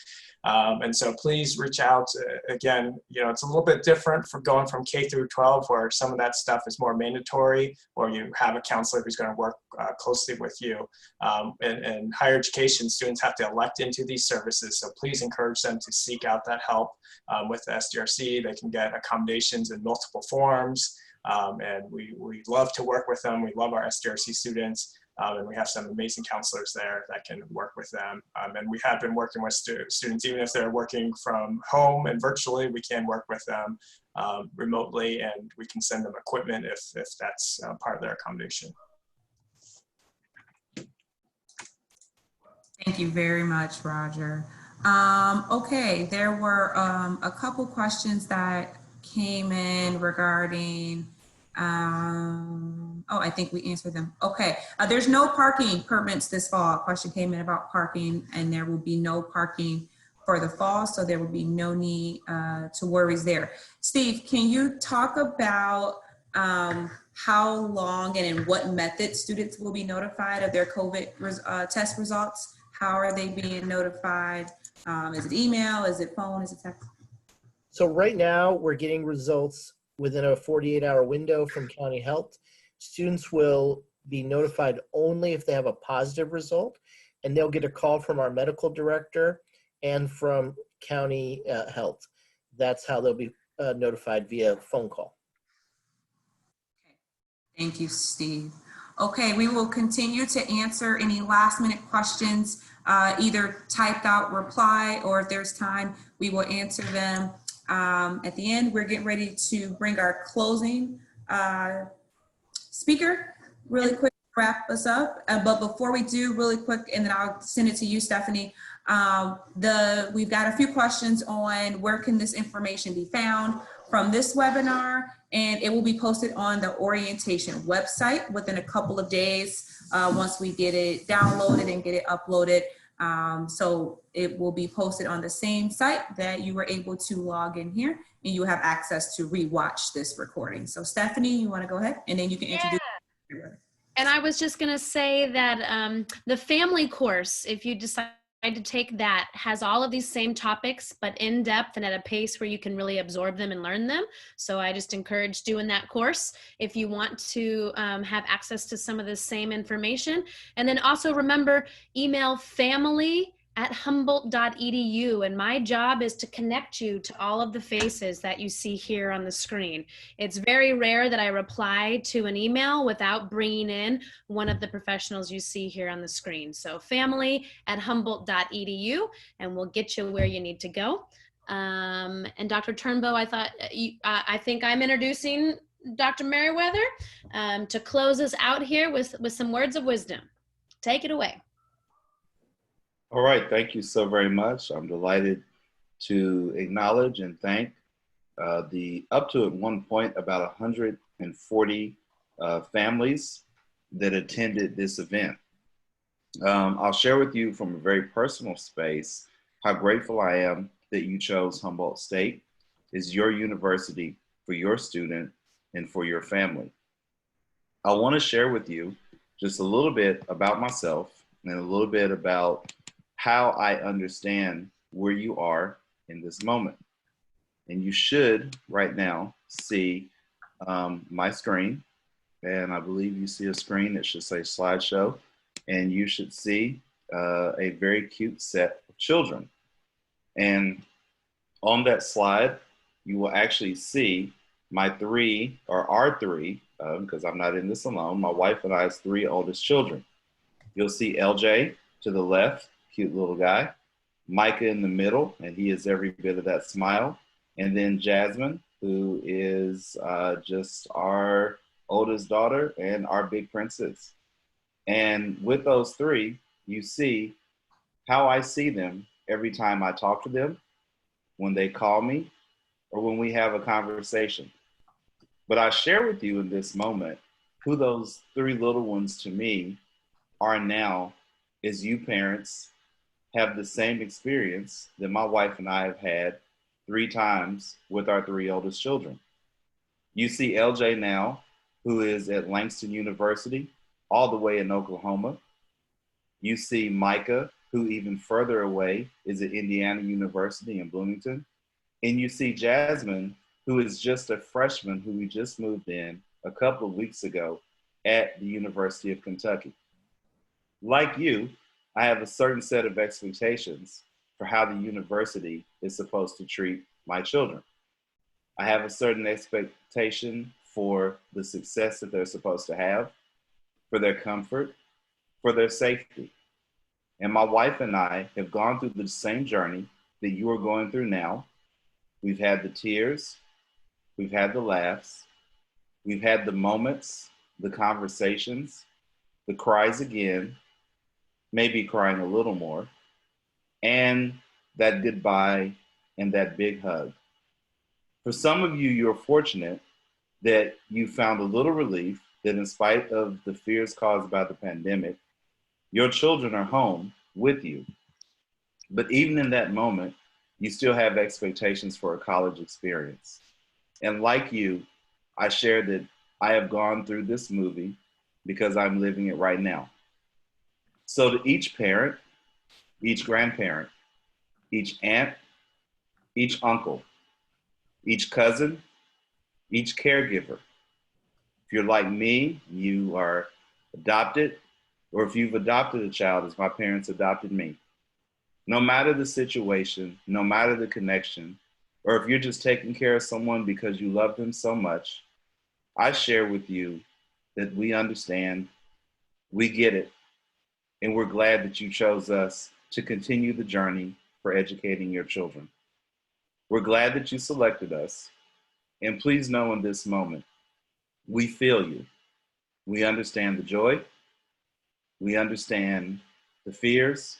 And so please reach out. Again, it's a little bit different from going from K through 12, where some of that stuff is more mandatory, or you have a counselor who's going to work closely with you. And higher education students have to elect into these services. So please encourage them to seek out that help with the SDRC. They can get accommodations in multiple forms. And we love to work with them. We love our SDRC students. And we have some amazing counselors there that can work with them. And we have been working with students, even if they're working from home and virtually, we can work with them remotely, and we can send them equipment if that's part of their accommodation. Thank you very much, Roger. Okay, there were a couple questions that came in regarding I think we answered them. Okay, there's no parking permits this fall. A question came in about parking, and there will be no parking for the fall, so there will be no need to worries there. Steve, can you talk about how long and in what method students will be notified of their COVID test results? How are they being notified? Is it email? Is it phone? Is it text? So right now we're getting results within a 48-hour window from County Health. Students will be notified only if they have a positive result, and they'll get a call from our medical director and from County Health. That's how they'll be notified via phone call. Thank you, Steve. Okay, we will continue to answer any last-minute questions, either typed out reply, or if there's time, we will answer them at the end. We're getting ready to bring our closing speaker really quick to wrap us up. But before we do, really quick, and then I'll send it to you, Stephanie. We've got a few questions on where can this information be found from this webinar, and it will be posted on the orientation website within a couple of days once we get it downloaded and get it uploaded. So it will be posted on the same site that you were able to log in here, and you have access to rewatch this recording. So Stephanie, you want to go ahead, and then you can introduce. And I was just going to say that the family course, if you decide to take that, has all of these same topics, but in depth and at a pace where you can really absorb them and learn them. So I just encourage doing that course if you want to have access to some of the same information. And then also remember, email family@humboldt.edu, and my job is to connect you to all of the faces that you see here on the screen. It's very rare that I reply to an email without bringing in one of the professionals you see here on the screen. So family@humboldt.edu, and we'll get you where you need to go. And Dr. Turnbow, I think I'm introducing Dr. Merriweather to close us out here with some words of wisdom. Take it away. All right, thank you so very much. I'm delighted to acknowledge and thank the up to at one point about 140 families that attended this event. I'll share with you from a very personal space how grateful I am that you chose Humboldt State as your university for your student and for your family. I want to share with you just a little bit about myself and a little bit about how I understand where you are in this moment. And you should right now see my screen, and I believe you see a screen that should say slideshow, and you should see a very cute set of children. And on that slide, you will actually see my three, or our three, because I'm not in this alone, my wife and I's three oldest children. You'll see LJ to the left, cute little guy, Micah in the middle, and he is every bit of that smile, and then Jasmine, who is just our oldest daughter and our big princess. And with those three, you see how I see them every time I talk to them, when they call me, or when we have a conversation. But I share with you in this moment who those three little ones to me are now, as you parents have the same experience that my wife and I have had 3 times with our 3 oldest children. You see LJ now, who is at Langston University, all the way in Oklahoma. You see Micah, who even further away is at Indiana University in Bloomington. And you see Jasmine, who is just a freshman who we just moved in a couple of weeks ago at the University of Kentucky. Like you, I have a certain set of expectations for how the university is supposed to treat my children. I have a certain expectation for the success that they're supposed to have, for their comfort, for their safety. And my wife and I have gone through the same journey that you are going through now. We've had the tears, we've had the laughs, we've had the moments, the conversations, the cries again, maybe crying a little more, and that goodbye and that big hug. For some of you, you're fortunate that you found a little relief that in spite of the fears caused by the pandemic, your children are home with you. But even in that moment, you still have expectations for a college experience. And like you, I share that I have gone through this movie because I'm living it right now. So to each parent, each grandparent, each aunt, each uncle, each cousin, each caregiver, if you're like me, you are adopted, or if you've adopted a child as my parents adopted me, no matter the situation, no matter the connection, or if you're just taking care of someone because you love them so much, I share with you that we understand, we get it, and we're glad that you chose us to continue the journey for educating your children. We're glad that you selected us, and please know in this moment, we feel you. We understand the joy, we understand the fears.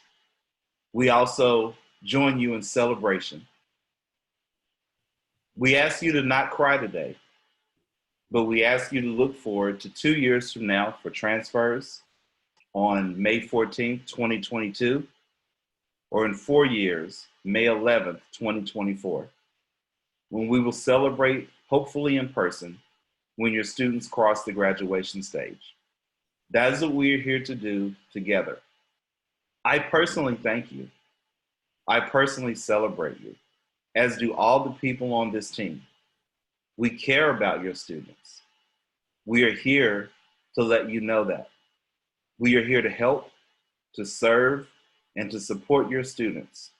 We also join you in celebration. We ask you to not cry today, but we ask you to look forward to 2 years from now for transfers on May 14th, 2022, or in 4 years, May 11th, 2024, when we will celebrate, hopefully in person, when your students cross the graduation stage. That is what we're here to do together. I personally thank you. I personally celebrate you, as do all the people on this team. We care about your students. We are here to let you know that. We are here to help, to serve, and to support your students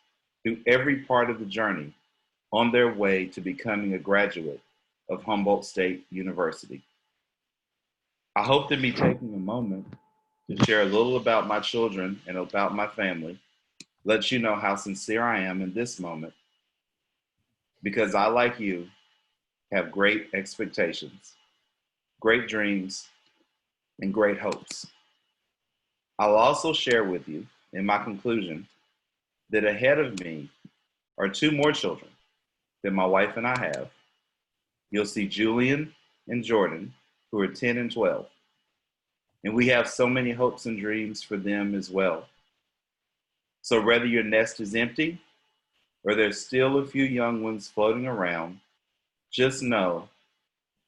through every part of the journey on their way to becoming a graduate of Humboldt State University. I hope to be taking a moment to share a little about my children and about my family, let you know how sincere I am in this moment, because I, like you, have great expectations, great dreams, and great hopes. I'll also share with you, in my conclusion, that ahead of me are 2 more children that my wife and I have. You'll see Julian and Jordan, who are 10 and 12. And we have so many hopes and dreams for them as well. So whether your nest is empty or there's still a few young ones floating around, just know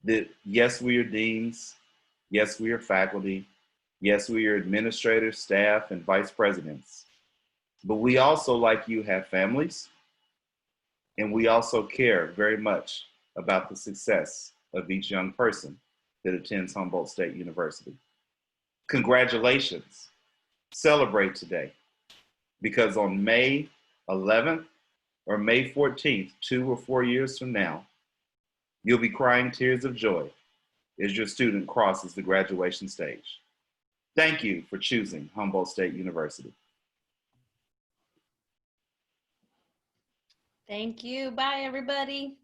that yes, we are deans, yes, we are faculty, yes, we are administrators, staff, and vice presidents. But we also, like you, have families, and we also care very much about the success of each young person that attends Humboldt State University. Congratulations. Celebrate today, because on May 11th or May 14th, 2 or 4 years from now, you'll be crying tears of joy as your student crosses the graduation stage. Thank you for choosing Humboldt State University. Thank you. Bye, everybody.